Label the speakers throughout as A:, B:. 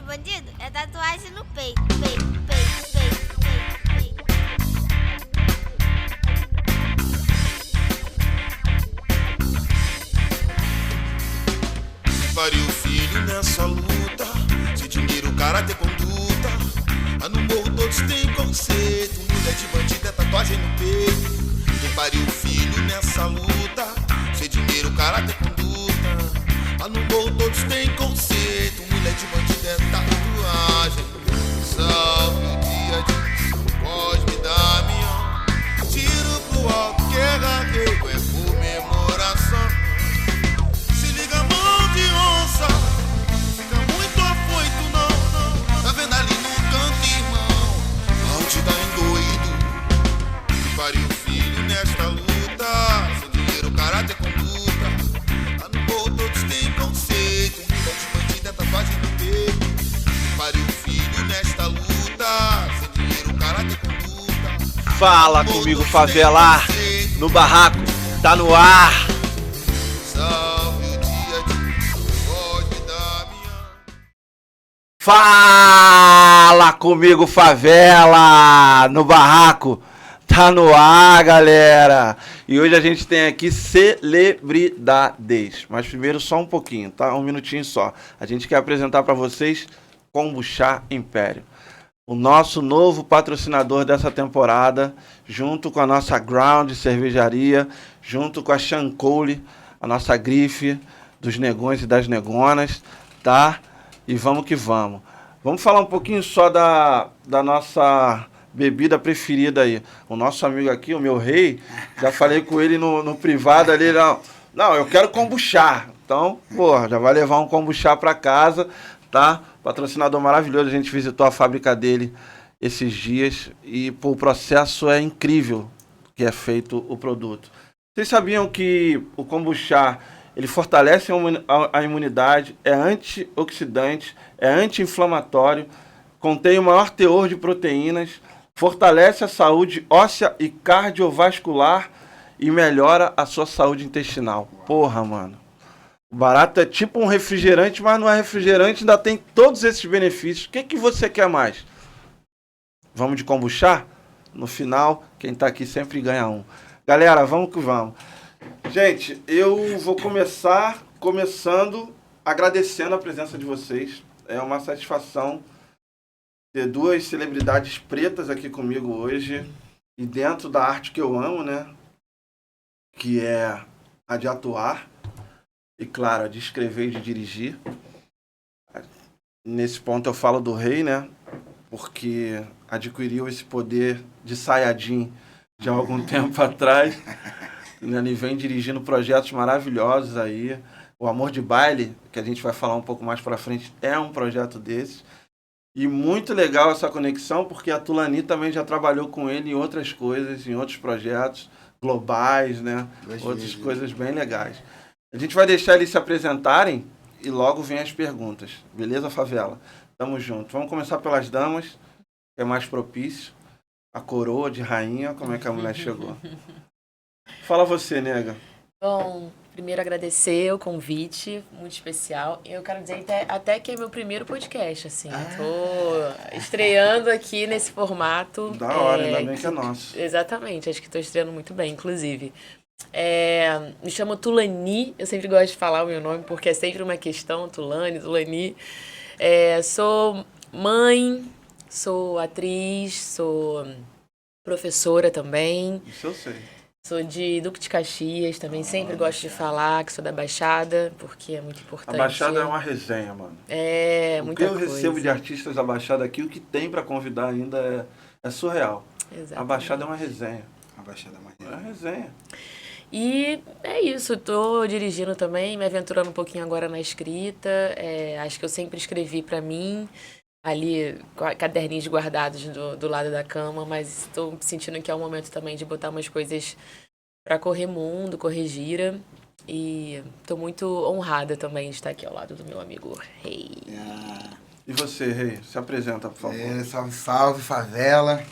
A: bandido é tatuagem no peito, peito, peito, peito, peito, peito.
B: Pariu filho nessa luta, se dinheiro, caráter, conduta. No morro todos têm conceito, mulher de bandido é tatuagem no peito. Quem pariu filho nessa luta, se dinheiro, caráter, conduta. No morro todos têm conceito, mulher de bandido é tatuagem. Salve o dia de Cosme Damião, tiro pro alto que é gagueiro, é comemoração. Se liga mão de onça, fica muito afoito não. Tá vendo ali no canto, irmão, onde tá endoído. Que pariu filho nesta luta, sem dinheiro, caráter, conduta. Lá no morro todos têm conceito, mulher de bandido é tatuagem no peito. Que pariu filho nesta luta, sem dinheiro, caráter, conduta.
C: Fala comigo, favela, no barraco, tá no ar.
B: Salve o dia de Cosme Damião.
C: Fala comigo, favela, no barraco, tá no ar, galera. E hoje a gente tem aqui celebridades. Mas primeiro só um pouquinho, tá? Um minutinho só. A gente quer apresentar pra vocês Kombucha Império, o nosso novo patrocinador dessa temporada, junto com a nossa Ground Cervejaria, junto com a Chancoule, a nossa grife dos negões e das negonas, tá? E vamos que vamos. Vamos falar um pouquinho só da nossa bebida preferida aí. O nosso amigo aqui, o meu rei, já falei com ele no privado ali, não, eu quero kombucha. Então, porra, já vai levar um kombucha pra casa, tá? Patrocinador maravilhoso, a gente visitou a fábrica dele esses dias e pô, o processo é incrível que é feito o produto. Vocês sabiam que o kombucha, ele fortalece a imunidade, é antioxidante, é anti-inflamatório, contém o maior teor de proteínas, fortalece a saúde óssea e cardiovascular e melhora a sua saúde intestinal. Porra, mano. O barato é tipo um refrigerante, mas não é refrigerante, ainda tem todos esses benefícios. O que você quer mais? Vamos de kombucha? No final, quem tá aqui sempre ganha um. Galera, vamos que vamos. Gente, eu vou começando agradecendo a presença de vocês. É uma satisfação ter duas celebridades pretas aqui comigo hoje. E dentro da arte que eu amo, né? Que é a de atuar. E claro, a de escrever e de dirigir. Nesse ponto eu falo do rei, né? Porque adquiriu esse poder de Saiyajin de há algum tempo atrás. Ele vem dirigindo projetos maravilhosos aí. O Amor de Baile, que a gente vai falar um pouco mais pra frente, é um projeto desses. E muito legal essa conexão, porque a Tulani também já trabalhou com ele em outras coisas, em outros projetos globais, né? Outras coisas bem legais. A gente vai deixar eles se apresentarem e logo vem as perguntas. Beleza, favela? Tamo junto. Vamos começar pelas damas, que é mais propício. A coroa de rainha, como é que a mulher chegou? Fala você, nega.
D: Bom, primeiro agradecer o convite, muito especial. Eu quero dizer até que é meu primeiro podcast, assim. Tô estreando aqui nesse formato.
C: Da hora, ainda bem que é nosso.
D: Exatamente, acho que tô estreando muito bem, inclusive. Me chamo Tulani, eu sempre gosto de falar o meu nome porque é sempre uma questão, Tulani. Sou mãe, sou atriz, sou professora também.
C: Isso eu sei.
D: Sou de Duque de Caxias também, sempre gosto de falar que sou da Baixada, porque é muito importante.
C: A Baixada é uma resenha, mano.
D: Muita coisa.
C: O que eu recebo de artistas da Baixada aqui, o que tem pra convidar ainda é surreal.
D: Exatamente.
C: A Baixada é uma resenha.
E: A Baixada é uma
C: É uma resenha.
D: E é isso, tô dirigindo também, me aventurando um pouquinho agora na escrita. Acho que eu sempre escrevi pra mim, ali, caderninhos guardados do lado da cama, mas estou sentindo que é o momento também de botar umas coisas pra correr mundo, correr gira. E tô muito honrada também de estar aqui ao lado do meu amigo Rei.
C: E você, Rei? Se apresenta, por favor.
E: Salve, salve, favela.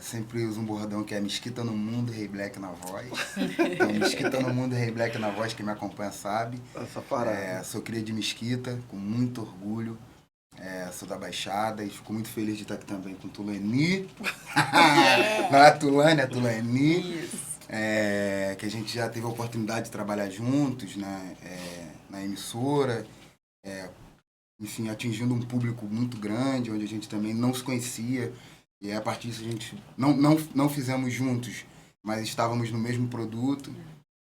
E: Sempre uso um bordão que é Mesquita no mundo, Rei Black na voz. Então, Mesquita no mundo, Rei Black na voz, quem me acompanha sabe.
C: Essa parada.
E: Sou cria de Mesquita, com muito orgulho. sou da Baixada e fico muito feliz de estar aqui também com Tulani. Não é a Tulane, é a Tulani.
D: Isso.
E: Que a gente já teve a oportunidade de trabalhar juntos, né? Na emissora. Enfim, atingindo um público muito grande, onde a gente também não se conhecia. E a partir disso a gente não fizemos juntos, mas estávamos no mesmo produto.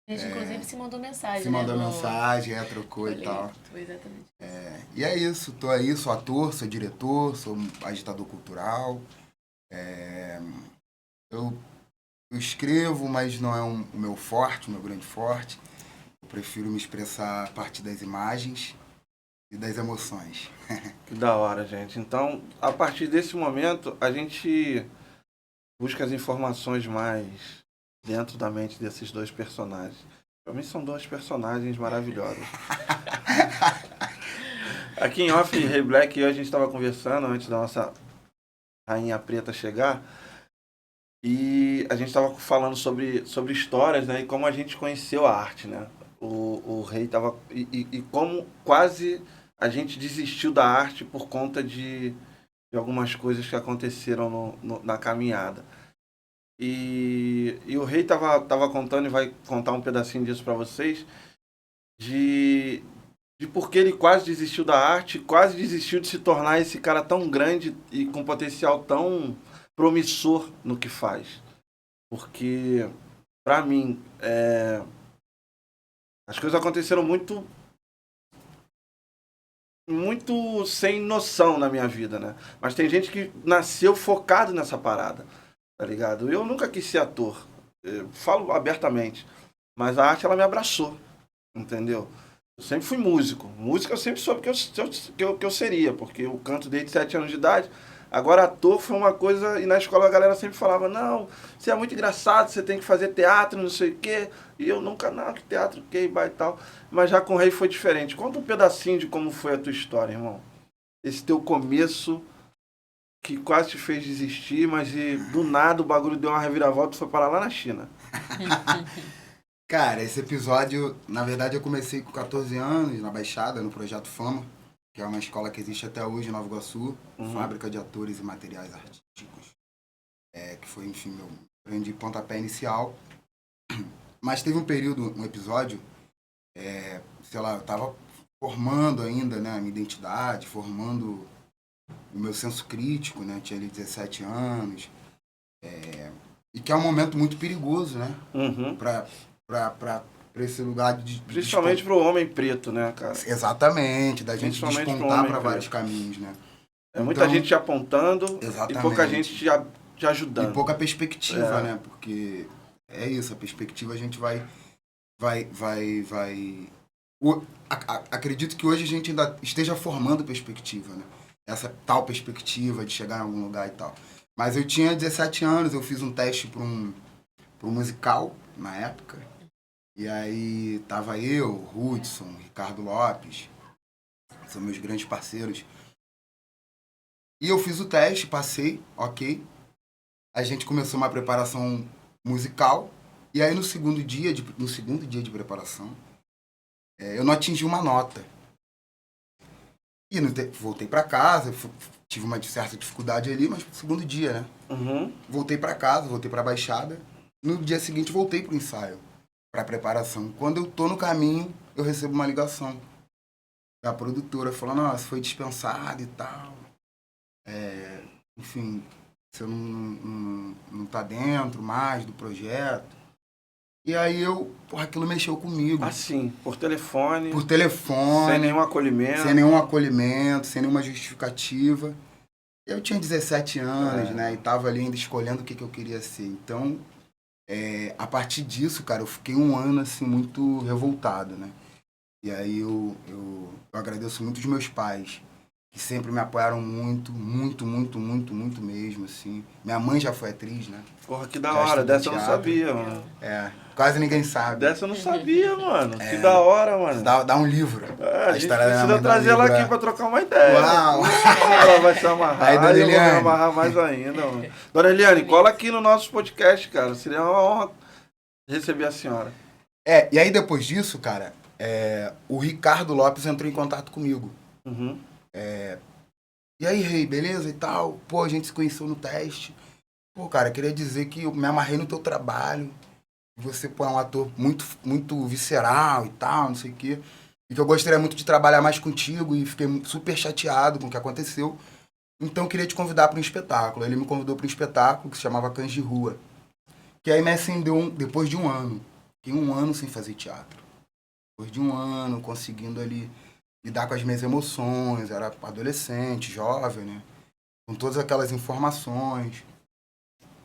D: A gente, inclusive, se mandou mensagem,
E: Se mandou mensagem, trocou e tal.
D: Foi exatamente.
E: E é isso, tô aí, sou ator, sou diretor, sou agitador cultural. Eu escrevo, mas não é o meu forte, o meu grande forte. Eu prefiro me expressar a partir das imagens e das emoções.
C: Que da hora, gente. Então, a partir desse momento, a gente busca as informações mais dentro da mente desses dois personagens. Para mim são dois personagens maravilhosos. Aqui em off, Rei Black e eu, a gente estava conversando antes da nossa Rainha Preta chegar. E a gente estava falando sobre histórias, né? E como a gente conheceu a arte, né? O Rei estava... E como quase a gente desistiu da arte por conta de algumas coisas que aconteceram na caminhada. E o Rei tava contando, e vai contar um pedacinho disso para vocês, de porque ele quase desistiu da arte, quase desistiu de se tornar esse cara tão grande e com potencial tão promissor no que faz. Porque, para mim, as coisas aconteceram muito sem noção na minha vida, né? Mas tem gente que nasceu focado nessa parada. Tá ligado? Eu nunca quis ser ator, eu falo abertamente, mas a arte ela me abraçou, entendeu? Eu sempre fui músico, música eu sempre soube que eu seria, porque eu canto desde 7 anos de idade. Agora ator foi uma coisa, e na escola a galera sempre falava, não, você é muito engraçado, você tem que fazer teatro, não sei o quê, e eu nunca, não, que teatro, que e tal, mas já com o Rei foi diferente. Conta um pedacinho de como foi a tua história, irmão, esse teu começo que quase te fez desistir, mas do nada o bagulho deu uma reviravolta e foi parar lá na China.
E: Cara, esse episódio, na verdade, eu comecei com 14 anos, na Baixada, no Projeto Fama, que é uma escola que existe até hoje em Nova Iguaçu, fábrica de atores e materiais artísticos, que foi, enfim, meu grande pontapé inicial. Mas teve um período, um episódio, sei lá, eu tava formando ainda, né, a minha identidade, formando o meu senso crítico, né? Tinha ali 17 anos. E que é um momento muito perigoso, né? Pra esse lugar de...
C: Principalmente pro homem preto, né, cara?
E: Exatamente, da gente despontar para vários caminhos, né?
C: Muita gente te apontando.
E: Exatamente.
C: E pouca gente te ajudando.
E: E pouca perspectiva, né? Porque é isso, a perspectiva a gente vai... Acredito que hoje a gente ainda esteja formando perspectiva, né? Essa tal perspectiva de chegar em algum lugar e tal. Mas eu tinha 17 anos, eu fiz um teste para um musical, na época. E aí tava eu, Hudson, Ricardo Lopes, são meus grandes parceiros. E eu fiz o teste, passei, ok. A gente começou uma preparação musical. E aí no segundo dia de preparação, eu não atingi uma nota. E voltei para casa, tive uma certa dificuldade ali, mas no segundo dia, né? Voltei para casa, voltei para a Baixada. No dia seguinte, voltei pro ensaio, para preparação. Quando eu tô no caminho, eu recebo uma ligação da produtora, falando, nossa, foi dispensado e tal. Enfim, você não tá dentro mais do projeto. E aí aquilo mexeu comigo.
C: Assim, por telefone.
E: Por telefone.
C: Sem nenhum acolhimento.
E: Sem nenhuma justificativa. Eu tinha 17 anos, né? E tava ali ainda escolhendo o que eu queria ser. Então, a partir disso, cara, eu fiquei um ano, assim, muito revoltado, né? E aí eu agradeço muito os meus pais, que sempre me apoiaram muito mesmo, assim. Minha mãe já foi atriz, né?
C: Porra, que da hora. Dessa eu não sabia, mano.
E: Quase ninguém sabe.
C: Dessa eu não sabia, mano. Que da hora, mano.
E: Dá um livro.
C: A gente precisa trazer ela aqui pra trocar uma ideia.
E: Uau!
C: Ela vai se amarrar.
E: Aí, dona Eliane.
C: Eu vou me amarrar mais ainda, mano. Dona Eliane, cola aqui no nosso podcast, cara. Seria uma honra receber a senhora.
E: E aí depois disso, cara, o Ricardo Lopes entrou em contato comigo. E aí, Rei, beleza e tal? Pô, a gente se conheceu no teste. Pô, cara, queria dizer que eu me amarrei no teu trabalho. Você, pô, é um ator muito visceral e tal, não sei o quê. E que eu gostaria muito de trabalhar mais contigo e fiquei super chateado com o que aconteceu. Então, eu queria te convidar para um espetáculo. Ele me convidou para um espetáculo que se chamava Cães de Rua. Que aí me acendeu depois de um ano. Fiquei um ano sem fazer teatro. Depois de um ano, conseguindo ali lidar com as minhas emoções. Era adolescente, jovem, né? Com todas aquelas informações.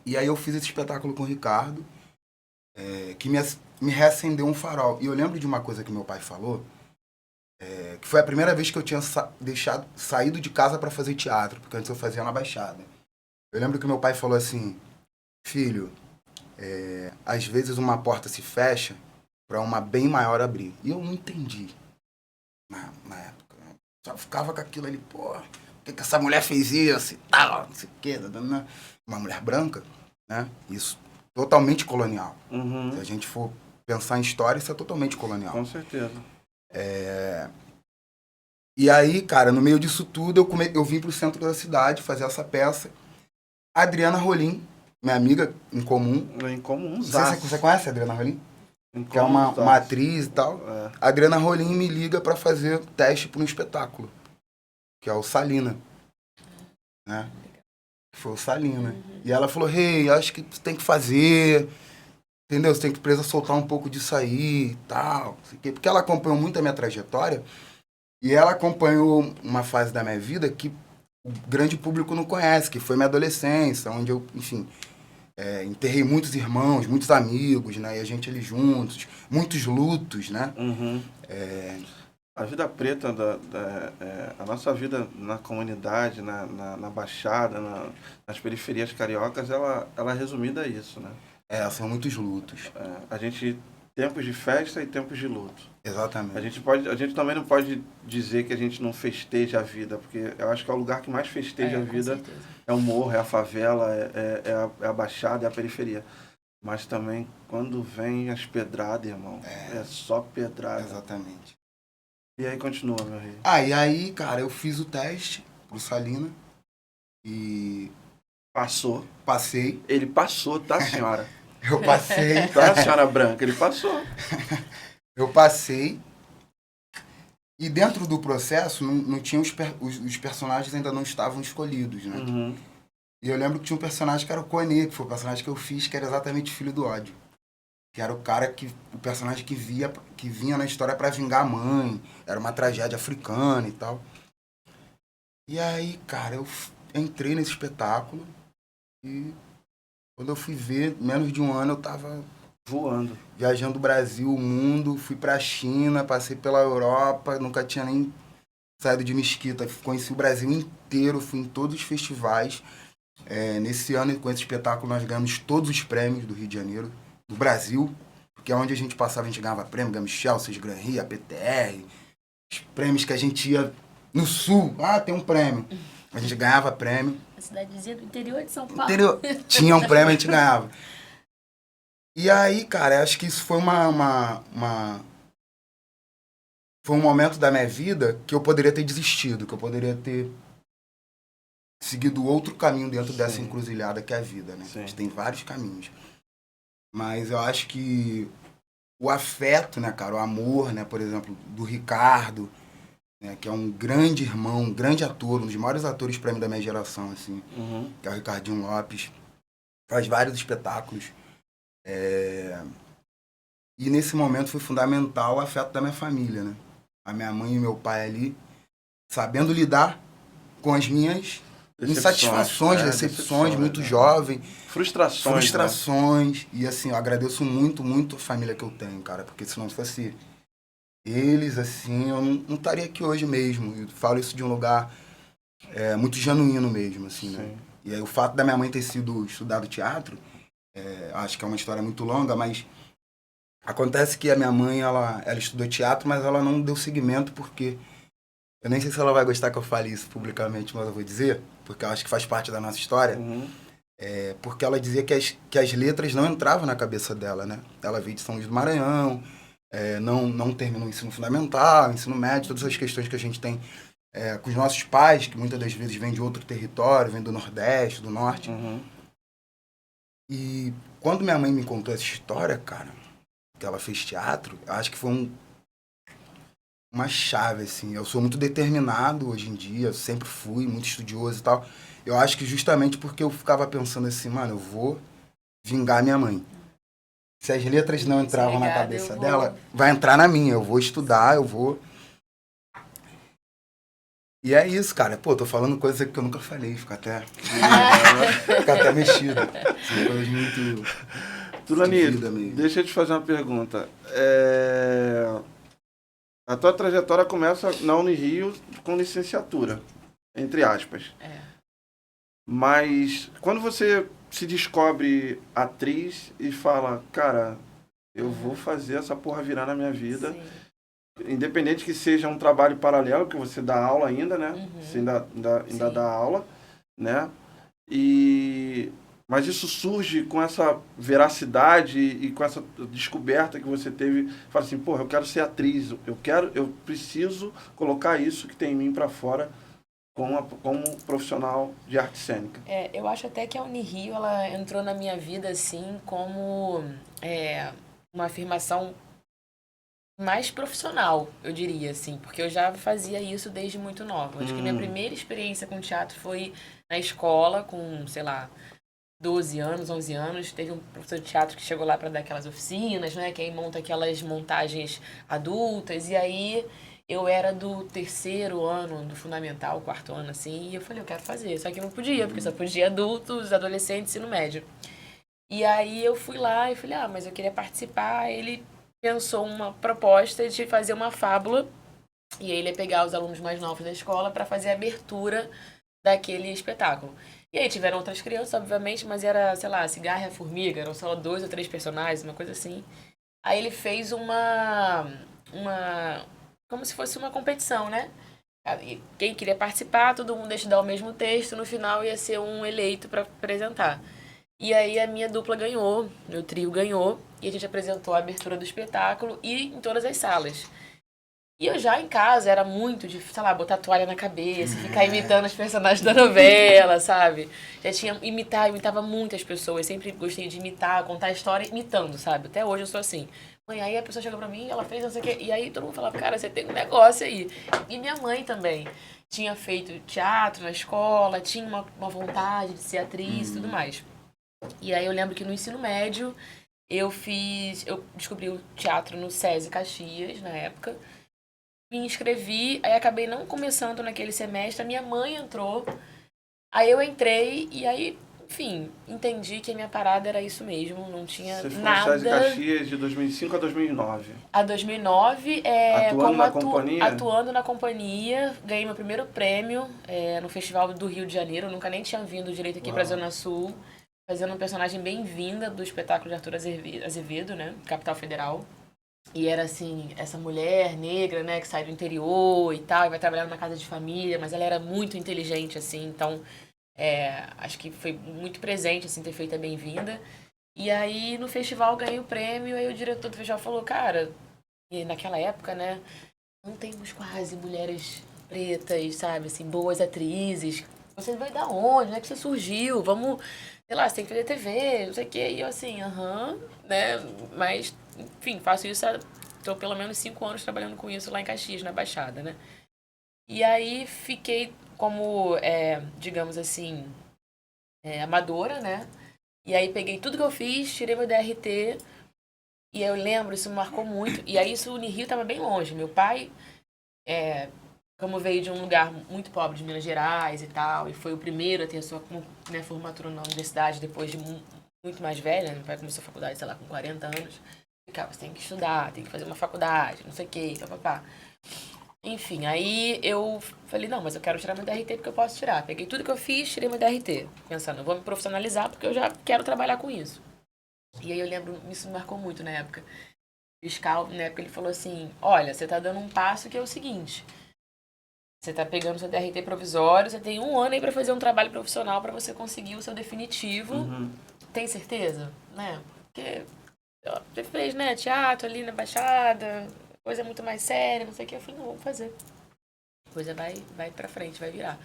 E: E aí eu fiz esse espetáculo com o Ricardo, que me reacendeu um farol. E eu lembro de uma coisa que meu pai falou, que foi a primeira vez que eu tinha saído de casa para fazer teatro, porque antes eu fazia na Baixada. Eu lembro que meu pai falou assim, filho, às vezes uma porta se fecha para uma bem maior abrir. E eu não entendi na época. Só ficava com aquilo ali, pô, por que essa mulher fez isso e tal, não sei o quê, uma mulher branca, né? Isso, totalmente colonial.
C: Uhum.
E: Se a gente for pensar em história, isso é totalmente colonial.
C: Com certeza.
E: E aí, cara, no meio disso tudo, eu vim pro centro da cidade fazer essa peça. A Adriana Rolim, minha amiga em comum.
C: Em comum,
E: Não sei se você conhece a Adriana Rolim? Que é uma atriz e tal.
C: É.
E: A Adriana Rolim me liga pra fazer teste para um espetáculo, que é o Salina. Né? Foi o Salina. E ela falou, Rei, acho que tu tem que fazer, entendeu? Você tem que precisar soltar um pouco disso aí e tal. Porque ela acompanhou muito a minha trajetória e ela acompanhou uma fase da minha vida que o grande público não conhece, que foi minha adolescência, onde eu, enfim, enterrei muitos irmãos, muitos amigos, né? E a gente ali juntos, muitos lutos, né?
C: Uhum. A vida preta, a nossa vida na comunidade, na Baixada, nas periferias cariocas, ela é resumida a isso, né?
E: São muitos lutos.
C: A gente, tempos de festa e tempos de luto.
E: Exatamente.
C: A gente também não pode dizer que a gente não festeja a vida, porque eu acho que é o lugar que mais festeja a vida.
D: Certeza.
C: É o morro, é a favela, é a Baixada, é a periferia. Mas também, quando vem as pedradas, irmão, é só pedrada.
E: Exatamente.
C: E aí continua, meu rei.
E: E aí, cara, eu fiz o teste pro Salina e
C: Passou.
E: passei.
C: Ele passou, tá, senhora?
E: Eu passei.
C: Tá, senhora branca? Ele passou.
E: Eu passei. E dentro do processo, não tinha os personagens ainda não estavam escolhidos, né?
C: Uhum.
E: E eu lembro que tinha um personagem que era o Conê, que foi o personagem que eu fiz, que era exatamente Filho do Ódio. Que era o personagem que vinha na história pra vingar a mãe. Era uma tragédia africana e tal. E aí, cara, eu entrei nesse espetáculo e quando eu fui ver, menos de um ano eu tava
C: Voando.
E: viajando o Brasil, o mundo, fui pra China, passei pela Europa, nunca tinha nem saído de Mesquita. Conheci o Brasil inteiro, fui em todos os festivais. Nesse ano, com esse espetáculo, nós ganhamos todos os prêmios do Rio de Janeiro, do Brasil, porque onde a gente passava, a gente ganhava prêmio, ganhamos Chelsea, Gran Rio, a PTR, os prêmios que a gente ia no Sul, tem um prêmio. A gente ganhava prêmio.
F: A cidadezinha do interior de São Paulo.
E: Interior. Tinha um prêmio, a gente ganhava. E aí, cara, acho que isso foi foi um momento da minha vida que eu poderia ter desistido, que eu poderia ter seguido outro caminho dentro dessa encruzilhada que é a vida, né?
C: Sim.
E: A gente tem vários caminhos. Mas eu acho que o afeto, né, cara, o amor, né, por exemplo, do Ricardo, né, que é um grande irmão, um grande ator, um dos maiores atores pra mim da minha geração, assim,
C: Uhum.
E: que é o Ricardinho Lopes, faz vários espetáculos. E nesse momento foi fundamental o afeto da minha família, né? A minha mãe e meu pai ali, sabendo lidar com as minhas insatisfações, decepções, muito jovem.
C: Frustrações.
E: E assim, eu agradeço muito, muito a família que eu tenho, cara, porque se não fosse eles, assim, eu não estaria aqui hoje mesmo. Eu falo isso de um lugar muito genuíno mesmo, assim, né? E aí o fato da minha mãe ter estudado teatro, acho que é uma história muito longa, mas acontece que a minha mãe, ela estudou teatro, mas ela não deu seguimento porque... Eu nem sei se ela vai gostar que eu fale isso publicamente, mas eu vou dizer, porque eu acho que faz parte da nossa história.
C: Uhum.
E: Porque ela dizia que as letras não entravam na cabeça dela, né? Ela veio de São Luís do Maranhão, não terminou o ensino fundamental, ensino médio, todas as questões que a gente tem com os nossos pais, que muitas das vezes vêm de outro território, vêm do Nordeste, do Norte. E quando minha mãe me contou essa história, cara, que ela fez teatro, eu acho que foi uma chave, assim. Eu sou muito determinado hoje em dia, eu sempre fui muito estudioso e tal. Eu acho que justamente porque eu ficava pensando assim, mano, eu vou vingar minha mãe. Se as letras não entravam na cabeça dela, vai entrar na minha. Eu vou estudar, eu vou... E é isso, cara. Pô, tô falando coisa que eu nunca falei, fica até mexido. São coisas muito...
C: Tulani, deixa eu te fazer uma pergunta. A tua trajetória começa na Unirio com licenciatura, entre aspas. Mas quando você se descobre atriz e fala, cara, eu vou fazer essa porra virar na minha vida, independente que seja um trabalho paralelo, que você dá aula ainda, né? Você ainda dá aula, né? Mas isso surge com essa veracidade e com essa descoberta que você teve. Fala assim, porra, eu quero ser atriz, eu preciso colocar isso que tem em mim para fora como profissional de arte cênica.
D: Eu acho até que a Unirio, ela entrou na minha vida, assim, como uma afirmação mais profissional, eu diria, assim, porque eu já fazia isso desde muito nova. Acho que minha primeira experiência com teatro foi na escola, com, sei lá, 12 anos, 11 anos. Teve um professor de teatro que chegou lá para dar aquelas oficinas, né, que aí monta aquelas montagens adultas, e aí eu era do 3º ano, do fundamental, 4º ano, assim, e eu falei, eu quero fazer, só que não podia, porque só podia adultos, adolescentes, ensino médio. E aí eu fui lá e falei, mas eu queria participar. Ele pensou uma proposta de fazer uma fábula, e aí ele ia pegar os alunos mais novos da escola para fazer a abertura daquele espetáculo. E aí tiveram outras crianças, obviamente, mas era, sei lá, Cigarra e a Formiga, eram só 2 ou 3 personagens, uma coisa assim. Aí ele fez como se fosse uma competição, né? E quem queria participar, todo mundo ia estudar o mesmo texto, no final ia ser um eleito para apresentar. E aí a minha dupla ganhou, meu trio ganhou, e a gente apresentou a abertura do espetáculo e em todas as salas. E eu já em casa era muito de, sei lá, botar toalha na cabeça, ficar imitando os personagens da novela, sabe? Já tinha imitava muitas pessoas, sempre gostei de imitar, contar a história imitando, sabe? Até hoje eu sou assim. Mãe, aí a pessoa chegou pra mim, ela fez não sei o quê, e aí todo mundo falava, cara, você tem um negócio aí. E minha mãe também tinha feito teatro na escola, tinha uma vontade de ser atriz e tudo mais. E aí eu lembro que no ensino médio eu descobri o teatro no SESI Caxias, na época. Me inscrevi, aí acabei não começando naquele semestre, a minha mãe entrou, aí eu entrei e aí, enfim, entendi que a minha parada era isso mesmo, não tinha
C: nada. Você foi
D: nada.
C: no SESI Caxias de 2005 a 2009.
D: A 2009, atuando na companhia, ganhei meu primeiro prêmio no Festival do Rio de Janeiro, eu nunca nem tinha vindo direito aqui pra Zona Sul, fazendo um personagem bem-vinda do espetáculo de Arthur Azevedo, né, Capital Federal. E era assim, essa mulher negra, né, que sai do interior e tal, e vai trabalhar numa casa de família, mas ela era muito inteligente, assim, então acho que foi muito presente, assim, ter feito a bem-vinda. E aí, no festival, ganhei o prêmio, aí o diretor do festival falou, cara, e naquela época, né, não temos quase mulheres pretas, sabe, assim, boas atrizes. Você veio da onde, né, que você surgiu, vamos, sei lá, você tem que fazer TV, não sei o quê. E eu assim, né, mas... Enfim, faço isso estou pelo menos 5 anos trabalhando com isso lá em Caxias, na Baixada, né? E aí fiquei como, digamos assim, amadora, né? E aí peguei tudo que eu fiz, tirei meu DRT, e eu lembro, isso me marcou muito. E aí isso, o Unirio estava bem longe. Meu pai, como veio de um lugar muito pobre de Minas Gerais e tal, e foi o primeiro a ter a sua formatura na universidade depois de muito mais velha, meu pai começou a faculdade, sei lá, com 40 anos. Você tem que estudar, tem que fazer uma faculdade, não sei o que, papapá. Enfim, aí eu falei, não, mas eu quero tirar meu DRT porque eu posso tirar. Peguei tudo que eu fiz, tirei meu DRT. Pensando, eu vou me profissionalizar porque eu já quero trabalhar com isso. E aí eu lembro, isso me marcou muito na época. O fiscal, na época, ele falou assim, olha, você tá dando um passo que é o seguinte, você tá pegando seu DRT provisório, você tem 1 ano aí pra fazer um trabalho profissional pra você conseguir o seu definitivo. Tem certeza? Né? Porque... Você fez, né, teatro ali na Baixada, coisa muito mais séria, não sei o que. Eu falei, não, vamos fazer. coisa vai pra frente, vai virar.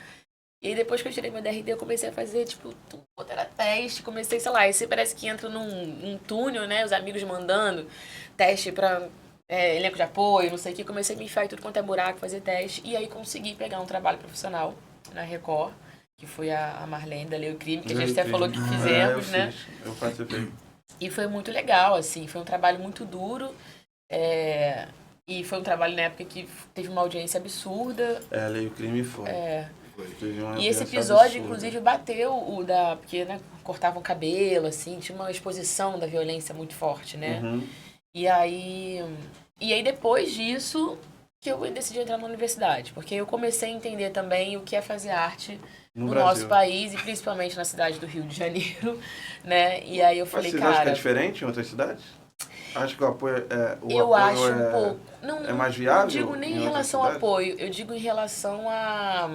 D: E aí depois que eu tirei meu DRT, eu comecei a fazer, tipo, tudo era teste, comecei, sei lá, e você parece que entra num túnel, né, os amigos mandando teste pra elenco de apoio, não sei o que, comecei a me enfiar em tudo quanto é buraco, fazer teste, e aí consegui pegar um trabalho profissional na Record, que foi a Marlene da Lei e Crime, que a gente até falou que fizemos, né?
C: Eu participei.
D: E foi muito legal, assim, foi um trabalho muito duro, e foi um trabalho na época que teve uma audiência absurda.
C: Lei e Crime foi.
D: E esse episódio, inclusive, bateu porque, né, cortavam o cabelo, assim, tinha uma exposição da violência muito forte, né?
C: Uhum.
D: E aí depois disso que eu decidi entrar na universidade, porque eu comecei a entender também o que é fazer arte no nosso país e principalmente na cidade do Rio de Janeiro, né? E aí eu falei,
C: Mas você
D: cara...
C: acha que é diferente em outras cidades? Acho que o apoio
D: acho um pouco... Não,
C: é mais viável?
D: Não digo nem em relação ao apoio, eu digo em relação a...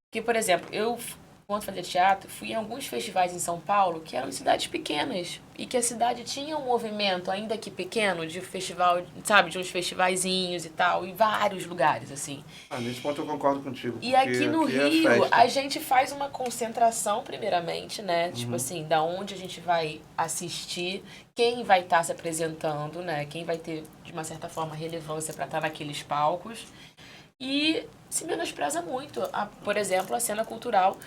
D: Porque, por exemplo, eu, quando fazia teatro, fui em alguns festivais em São Paulo que eram em cidades pequenas e que a cidade tinha um movimento, ainda que pequeno, de festival, sabe, de uns festivaizinhos e tal, em vários lugares, assim.
C: Nesse ponto eu concordo contigo.
D: E aqui no Rio,
C: é
D: a gente faz uma concentração, primeiramente, né? Tipo assim, da onde a gente vai assistir, quem vai estar se apresentando, né? Quem vai ter, de uma certa forma, relevância para estar naqueles palcos. E se menospreza muito, por exemplo, a cena cultural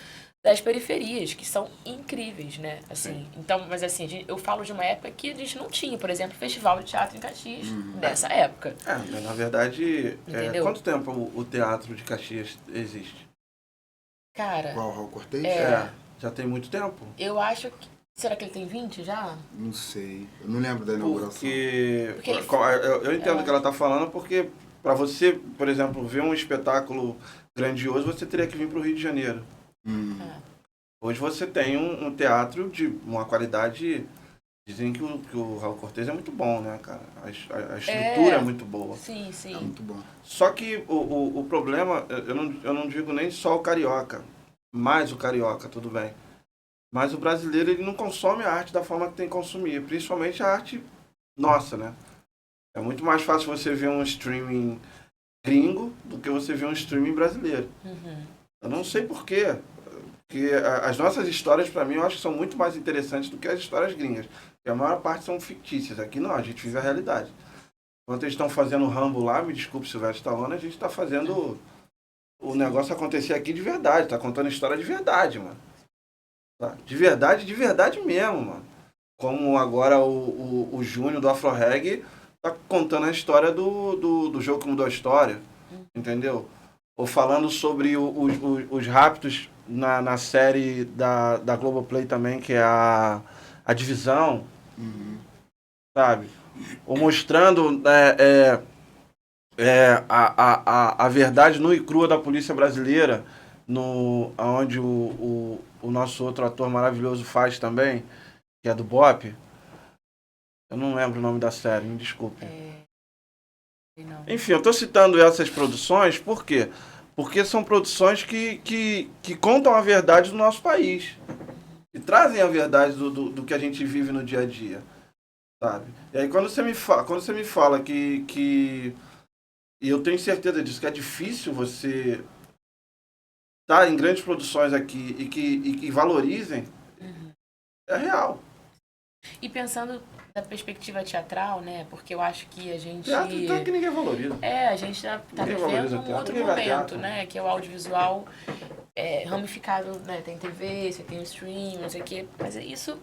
D: das periferias, que são incríveis, né? Assim, então, mas assim, eu falo de uma época que a gente não tinha, por exemplo, festival de teatro em Caxias, dessa época.
C: Na verdade,
D: Entendeu?
C: Quanto tempo o teatro de Caxias existe?
E: Qual,
D: Cara...
E: Raul Cortez?
C: Já tem muito tempo?
D: Eu acho que... Será que ele tem 20 já?
E: Não sei. Eu não lembro da inauguração.
C: Porque
D: ele...
C: eu entendo o que ela está falando, porque para você, por exemplo, ver um espetáculo grandioso, você teria que vir para o Rio de Janeiro. Hoje você tem um teatro de uma qualidade... Dizem que o Raul Cortez é muito bom, né, cara? A estrutura é muito boa.
D: Sim, sim.
E: É muito bom.
C: Só que o problema, eu não digo nem só o carioca, mais o carioca, tudo bem. Mas o brasileiro, ele não consome a arte da forma que tem que consumir, principalmente a arte nossa, né? É muito mais fácil você ver um streaming gringo do que você ver um streaming brasileiro. Eu não sei por quê. Porque as nossas histórias, para mim, eu acho que são muito mais interessantes do que as histórias gringas. Porque a maior parte são fictícias. Aqui não, a gente vive a realidade. Enquanto eles estão fazendo o Rambo lá, me desculpe, Silvestre Stallone, a gente está fazendo o negócio acontecer aqui de verdade. Tá contando história de verdade, mano. Tá? De verdade mesmo, mano. Como agora o Júnior do Afro Reggae tá contando a história do jogo que mudou a história. Entendeu? Ou falando sobre os raptos na série da Globoplay também, que é a Divisão, sabe? Ou mostrando a verdade nua e crua da polícia brasileira, onde o nosso outro ator maravilhoso faz também, que é do BOPE. Eu não lembro o nome da série, me desculpe. Enfim, eu estou citando essas produções, por quê? Porque são produções que contam a verdade do nosso país. E trazem a verdade do que a gente vive no dia a dia. Sabe? E aí quando você me fala que e eu tenho certeza disso, que é difícil você estar em grandes produções aqui e que valorizem, é real.
D: E pensando da perspectiva teatral, né? Porque eu acho que a gente...
C: Teatro então, que ninguém valoriza.
D: A gente tá vivendo um outro momento, né? Que é o audiovisual ramificado, né? Tem TV, você tem o stream, não sei o quê. Mas isso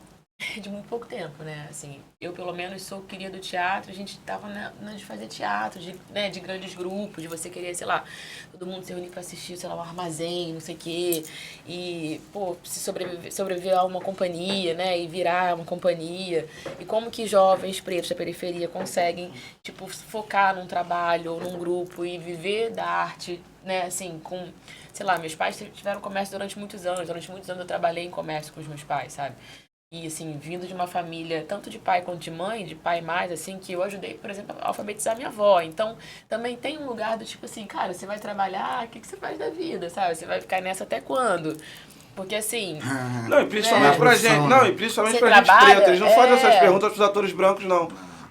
D: é de muito pouco tempo, né? Assim, eu, pelo menos, sou queria do teatro. A gente tava de fazer teatro, de grandes grupos, de você querer, sei lá, todo mundo se reunir pra assistir, sei lá, um armazém, não sei o quê. E, pô, se sobreviver a uma companhia, né? E virar uma companhia. E como que jovens pretos da periferia conseguem, tipo, focar num trabalho ou num grupo e viver da arte, né? Assim, com... Sei lá, meus pais tiveram comércio durante muitos anos. Durante muitos anos eu trabalhei em comércio com os meus pais, sabe? E, assim, vindo de uma família, tanto de pai quanto de mãe, de pai mais, assim, que eu ajudei, por exemplo, a alfabetizar minha avó. Então, também tem um lugar do tipo assim, cara, você vai trabalhar, o que você faz da vida, sabe? Você vai ficar nessa até quando? Porque, assim...
C: Não, e principalmente pra gente,
E: Você
C: pra gente preta. Eles não fazem essas perguntas pros atores brancos, não.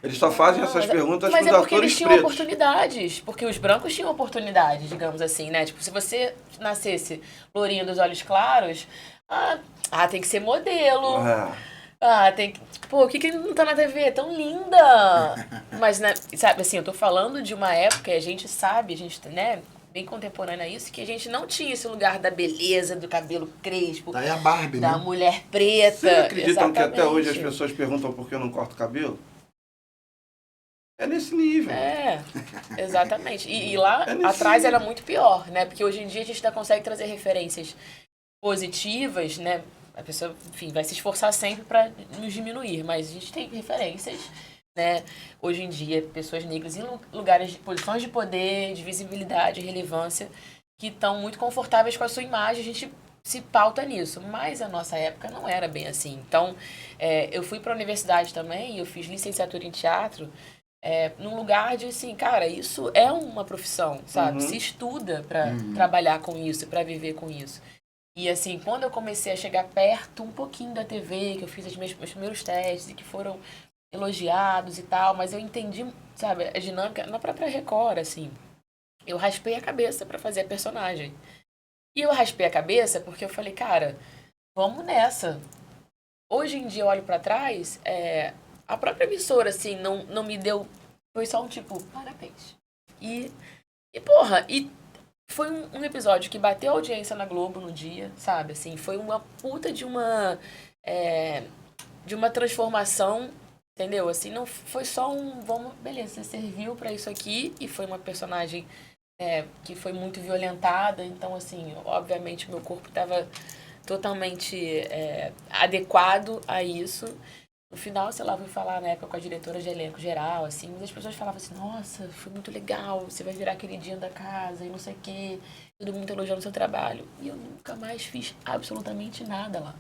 C: Eles só fazem
D: Não,
C: essas perguntas
D: mas
C: para os
D: é porque
C: atores
D: eles tinham
C: pretos.
D: oportunidades. Porque os brancos tinham oportunidades, digamos assim, né? Tipo, se você nascesse lourinho dos olhos claros, tem que ser modelo. Tem que... Pô, o que não tá na TV? Tão linda! Mas, né, sabe, assim, eu tô falando de uma época, a gente sabe, a gente, né, bem contemporânea a isso, que a gente não tinha esse lugar da beleza, do cabelo crespo,
E: Daí a Barbie,
D: da
E: né?
D: mulher preta.
C: Vocês acreditam que até hoje as
D: Exatamente.
C: pessoas perguntam por que eu não corto cabelo? É nesse nível.
D: É, exatamente. E lá
C: É nesse
D: atrás
C: nível.
D: era muito pior, né? Porque hoje em dia a gente ainda consegue trazer referências positivas, né? A pessoa, enfim, vai se esforçar sempre para nos diminuir, mas a gente tem referências, né? Hoje em dia, pessoas negras em lugares, de posições de poder, de visibilidade, relevância, que estão muito confortáveis com a sua imagem, a gente se pauta nisso. Mas a nossa época não era bem assim. Então, eu fui para a universidade também, eu fiz licenciatura em teatro, num lugar de, assim, cara, isso é uma profissão, sabe? Se estuda para trabalhar com isso, para viver com isso. E, assim, quando eu comecei a chegar perto um pouquinho da TV, que eu fiz meus primeiros testes e que foram elogiados e tal, mas eu entendi, sabe, a dinâmica na própria Record, assim. Eu raspei a cabeça para fazer a personagem. E eu raspei a cabeça porque eu falei, cara, vamos nessa. Hoje em dia eu olho para trás, a própria emissora, assim, não me deu... Foi só um tipo, parabéns. E porra, foi um episódio que bateu audiência na Globo no dia, sabe? Assim, foi uma puta de uma transformação, entendeu? Assim, não foi só beleza, você serviu pra isso aqui, e foi uma personagem que foi muito violentada, então, assim, obviamente meu corpo estava totalmente adequado a isso. No final, sei lá, fui falar na época com a diretora de elenco geral, assim, mas as pessoas falavam assim, nossa, foi muito legal, você vai virar queridinha da casa e não sei o quê, todo mundo elogiando o seu trabalho. E eu nunca mais fiz absolutamente nada lá.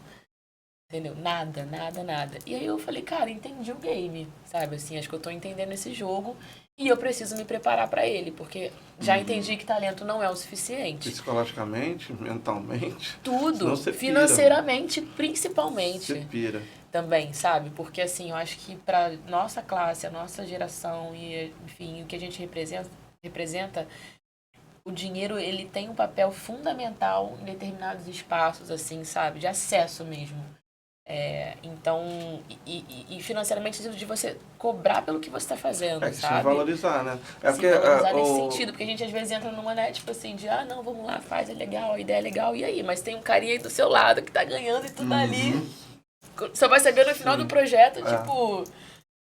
D: Entendeu? Nada, nada, nada. E aí eu falei, cara, entendi o game, sabe? Assim, acho que eu tô entendendo esse jogo e eu preciso me preparar pra ele, porque já entendi que talento não é o suficiente.
C: Psicologicamente, mentalmente.
D: Tudo,
C: Senão você pira.
D: financeiramente, principalmente.
C: Você pira.
D: Também, sabe? Porque, assim, eu acho que pra nossa classe, a nossa geração e, enfim, o que a gente representa, o dinheiro, ele tem um papel fundamental em determinados espaços, assim, sabe? De acesso mesmo. Então, e financeiramente, de você cobrar pelo que você está fazendo,
C: Que se
D: sabe?
C: valorizar, né?
D: Se valorizar nesse sentido, porque a gente às vezes entra numa, né, tipo assim, de, não, vamos lá, faz, é legal, a ideia é legal, e aí? Mas tem um carinha aí do seu lado que tá ganhando e tu tá ali. Só vai saber no final do projeto, tipo,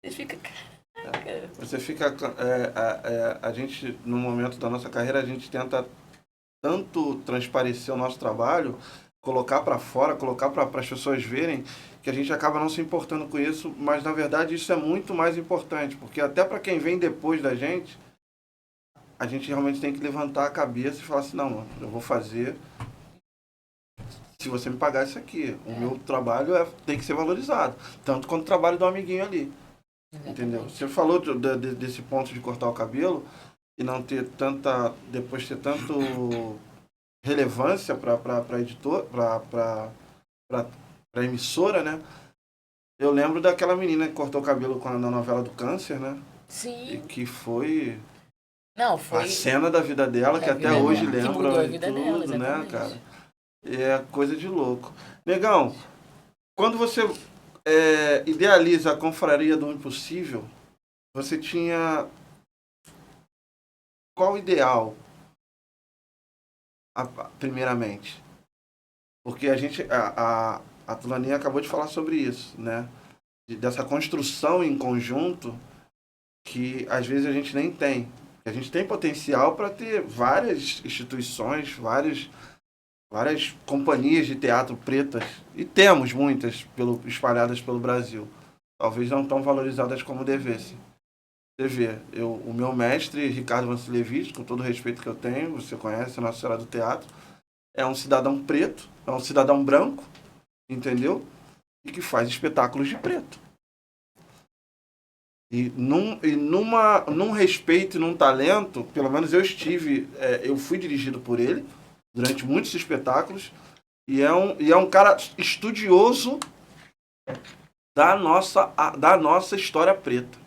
D: você fica... Caraca.
C: Você fica... a gente, no momento da nossa carreira, a gente tenta tanto transparecer o nosso trabalho, colocar para fora, colocar para as pessoas verem, que a gente acaba não se importando com isso, mas na verdade isso é muito mais importante, porque até para quem vem depois da gente, a gente realmente tem que levantar a cabeça e falar assim, não, mano, eu vou fazer se você me pagar isso aqui. O meu trabalho tem que ser valorizado, tanto quanto o trabalho do amiguinho ali.
D: Exatamente. Entendeu?
C: Você falou desse ponto de cortar o cabelo e não ter tanta, depois ter tanto relevância para editor, para emissora, né? Eu lembro daquela menina que cortou o cabelo na novela do Câncer, né?
D: Sim.
C: E que foi
D: foi
C: a cena da vida dela, que até hoje
D: dela,
C: lembra
D: que mudou a
C: de
D: vida
C: tudo,
D: dela,
C: né,
D: exatamente.
C: cara? É coisa de louco. Negão, quando você idealiza a Confraria do Impossível, você tinha qual o ideal, primeiramente? Porque a Tulaninha acabou de falar sobre isso, né? Dessa construção em conjunto que às vezes a gente nem tem. A gente tem potencial para ter várias instituições, várias companhias de teatro pretas, e temos muitas espalhadas pelo Brasil. Talvez não tão valorizadas como devessem. Você vê, o meu mestre, Ricardo Vancilevich, com todo o respeito que eu tenho, você conhece, Nossa Senhora do Teatro, é um cidadão preto, é um cidadão branco, entendeu? E que faz espetáculos de preto. E num respeito e num talento, pelo menos eu fui dirigido por ele durante muitos espetáculos, e é um cara estudioso da nossa história preta.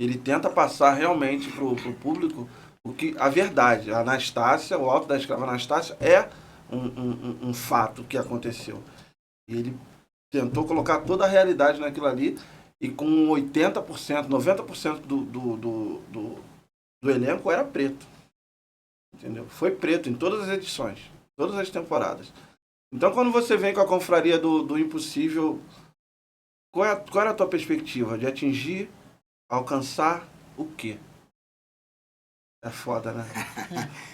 C: Ele tenta passar realmente pro público a verdade. A Anastácia, o Alto da Escrava Anastácia é um fato que aconteceu. E ele tentou colocar toda a realidade naquilo ali e com 80%, 90% do elenco era preto. Entendeu? Foi preto em todas as edições, todas as temporadas. Então, quando você vem com a confraria do Impossível, qual era a tua perspectiva? De atingir, alcançar o quê? É foda, né?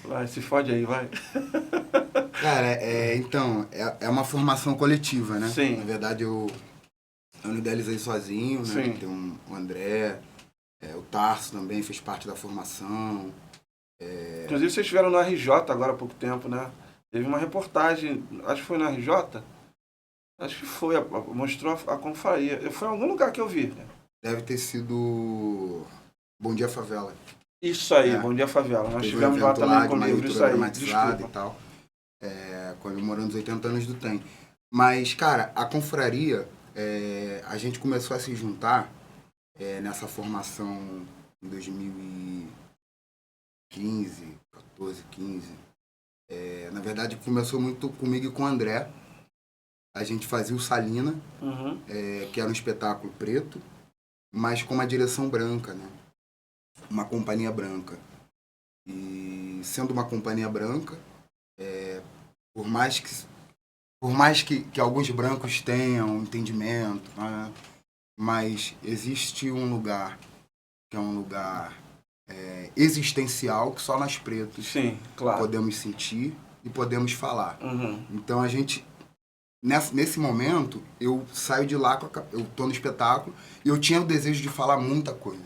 C: Vai, se fode aí, vai.
E: Cara, então, é uma formação coletiva, né?
C: Sim.
E: Na verdade, eu não idealizei sozinho, né?
C: Sim.
E: Tem o André, o Tarso também fez parte da formação.
C: Inclusive, vocês estiveram no RJ agora há pouco tempo, né? Teve uma reportagem, acho que foi no RJ? Acho que foi, mostrou a confraria. Foi em algum lugar que eu vi. Né?
E: Deve ter sido Bom Dia Favela.
C: Isso aí, Bom Dia Favela. Nós
E: Teve
C: estivemos lá também com o livro, isso aí.
E: dramatizada e
C: Desculpa.
E: tal. Comemorando os 80 anos do TEM. Mas, cara, a confraria, a gente começou a se juntar nessa formação em 2015, 14, 15. Na verdade, começou muito comigo e com o André. A gente fazia o Salina,
C: Uhum.
E: que era um espetáculo preto, mas com uma direção branca, né? Uma companhia branca. E sendo uma companhia branca, por mais que alguns brancos tenham entendimento, né? Mas existe um lugar que é um lugar existencial que só nós pretos
C: Sim, claro.
E: podemos sentir e podemos falar.
C: Uhum.
E: Então a gente, nesse momento, eu saio de lá, eu tô no espetáculo e eu tinha o desejo de falar muita coisa.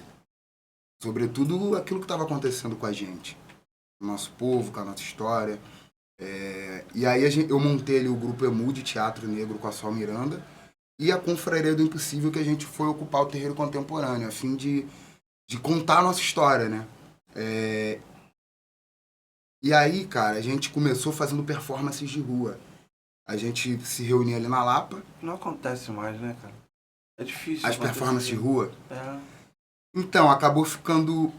E: Sobretudo aquilo que estava acontecendo com a gente, com o nosso povo, com a nossa história. E aí eu montei ali o grupo EMU de Teatro Negro com a Sol Miranda e a Confraria do Impossível, que a gente foi ocupar o terreiro contemporâneo, a fim de contar a nossa história, né? E aí, cara, a gente começou fazendo performances de rua. A gente se reunia ali na Lapa.
C: Não acontece mais, né, cara? É difícil.
E: As performances de rua.
C: É.
E: Então, acabou ficando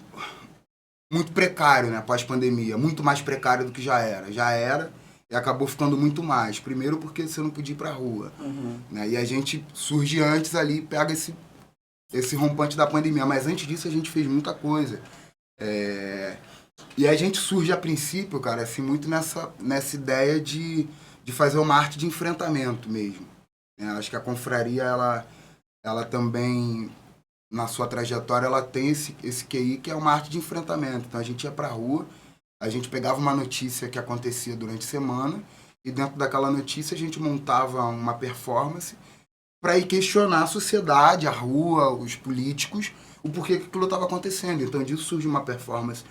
E: muito precário, né, pós-pandemia. Muito mais precário do que já era. Já era e acabou ficando muito mais. Primeiro porque você não podia ir pra rua.
C: Uhum.
E: Né? E a gente surge antes ali, pega esse rompante da pandemia. Mas antes disso a gente fez muita coisa. E a gente surge a princípio, cara, assim, muito nessa ideia de fazer uma arte de enfrentamento mesmo. Acho que a confraria, ela também, na sua trajetória, ela tem esse QI que é uma arte de enfrentamento. Então a gente ia pra rua, a gente pegava uma notícia que acontecia durante a semana e dentro daquela notícia a gente montava uma performance para ir questionar a sociedade, a rua, os políticos, o porquê que aquilo estava acontecendo. Então disso surge uma performance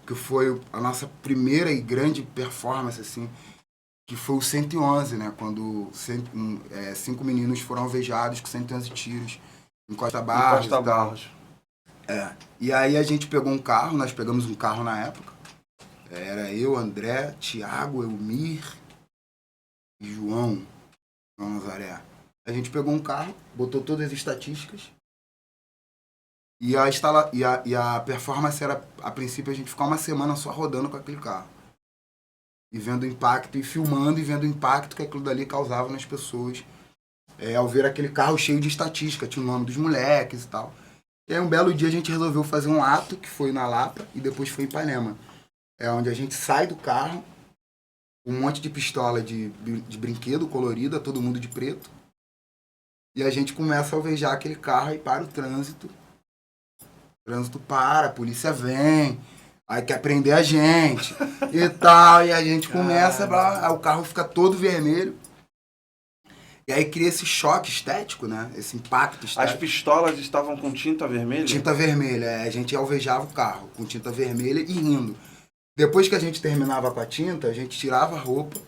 E: que foi a nossa primeira e grande performance, assim, que foi o 111, né? Quando 5 meninos foram alvejados com 111 tiros em Costa Barros.
C: Costa Barros.
E: E aí a gente pegou um carro, nós pegamos um carro na época. Era eu, André, Tiago, Elmir e João Nazaré. A gente pegou um carro, botou todas as estatísticas. E a performance era, a princípio, a gente ficar uma semana só rodando com aquele carro. E vendo o impacto, e filmando, e vendo o impacto que aquilo dali causava nas pessoas. Ao ver aquele carro cheio de estatística, tinha o nome dos moleques e tal. E aí um belo dia a gente resolveu fazer um ato, que foi na Lapa, e depois foi em Ipanema. Onde a gente sai do carro, um monte de pistola de brinquedo colorida, todo mundo de preto. E a gente começa a alvejar aquele carro e para o trânsito. O trânsito para, a polícia vem, aí quer prender a gente e tal. E a gente começa, o carro fica todo vermelho. E aí cria esse choque estético, né? Esse impacto estético.
C: As pistolas estavam com tinta vermelha?
E: Tinta vermelha, a gente alvejava o carro com tinta vermelha e rindo. Depois que a gente terminava com a tinta, a gente tirava a roupa.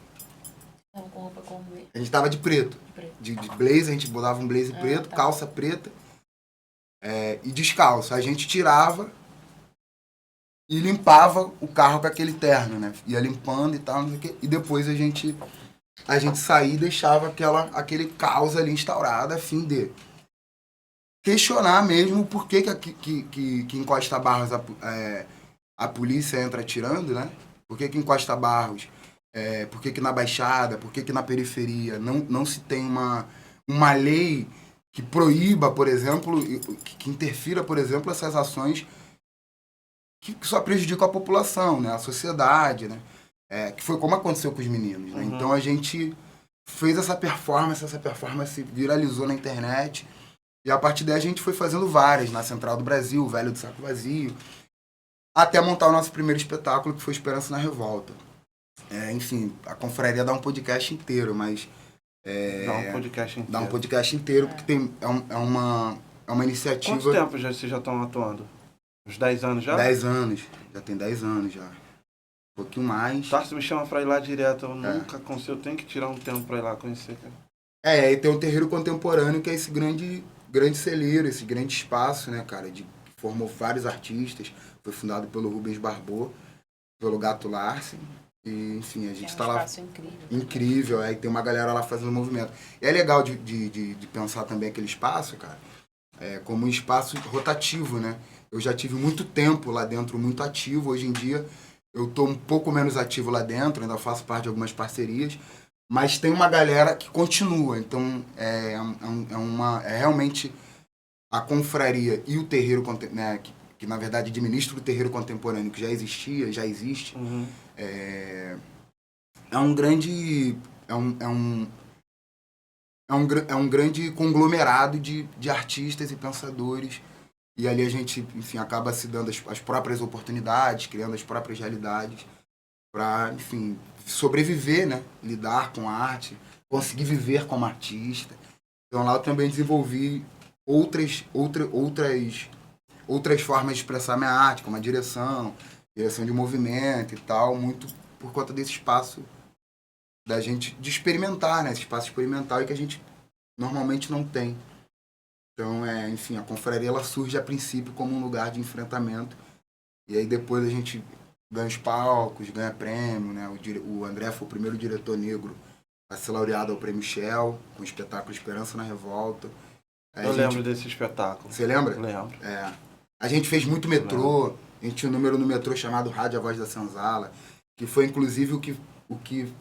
F: Com roupa como...
E: A gente tava de preto. De blazer, a gente botava um blazer preto,
F: tá.
E: calça preta. E descalço. A gente tirava e limpava o carro com aquele terno, né? Ia limpando e tal, não sei o quê. E depois a gente saía e deixava aquele caos ali instaurado a fim de questionar mesmo por que em Costa Barros a polícia entra atirando, né? Por que em Costa Barros, por que na Baixada, por que na periferia não se tem uma lei que proíba, por exemplo, que interfira, por exemplo, essas ações que só prejudicam a população, né? A sociedade, né? Que foi como aconteceu com os meninos, né? Então a gente fez essa performance viralizou na internet, e a partir daí a gente foi fazendo várias, na Central do Brasil, o Velho do Saco Vazio, até montar o nosso primeiro espetáculo, que foi Esperança na Revolta. Enfim, a confraria dá um podcast inteiro, mas... Dá um podcast inteiro, porque é uma iniciativa...
C: Quanto tempo vocês já estão atuando? Uns 10 anos já?
E: 10 anos. Já tem 10 anos já. Um pouquinho mais.
C: Tarso me chama pra ir lá direto. Eu nunca consigo. Eu tenho que tirar um tempo pra ir lá conhecer, cara.
E: E tem um terreiro contemporâneo, que é esse grande celeiro, esse grande espaço, né, cara? Que formou vários artistas. Foi fundado pelo Rubens Barbô, pelo Gato Larsen. E, enfim, a gente tá lá...
D: É um espaço incrível.
E: Incrível, aí tem uma galera lá fazendo movimento. E é legal de pensar também aquele espaço, cara, como um espaço rotativo, né? Eu já tive muito tempo lá dentro, muito ativo. Hoje em dia, eu tô um pouco menos ativo lá dentro, ainda faço parte de algumas parcerias, mas tem uma galera que continua. Então, é realmente a confraria e o terreiro, né, que na verdade administra o terreiro contemporâneo, que já existia, já existe, é um grande conglomerado de artistas e pensadores, e ali a gente, enfim, acaba se dando as próprias oportunidades, criando as próprias realidades para, enfim, sobreviver, né? Lidar com a arte, conseguir viver como artista. Então lá eu também desenvolvi outras formas de expressar minha arte, como a direção de movimento e tal, muito por conta desse espaço da gente de experimentar, né? Esse espaço experimental e que a gente normalmente não tem. Então, enfim, a confraria ela surge a princípio como um lugar de enfrentamento, e aí depois a gente ganha os palcos, ganha prêmio, né? O André foi o primeiro diretor negro a ser laureado ao Prêmio Shell, com o espetáculo Esperança na Revolta.
C: Eu lembro desse espetáculo.
E: Você lembra?
C: Lembro.
E: A gente fez muito metrô, a gente tinha um número no metrô chamado Rádio A Voz da Senzala, que foi inclusive o que...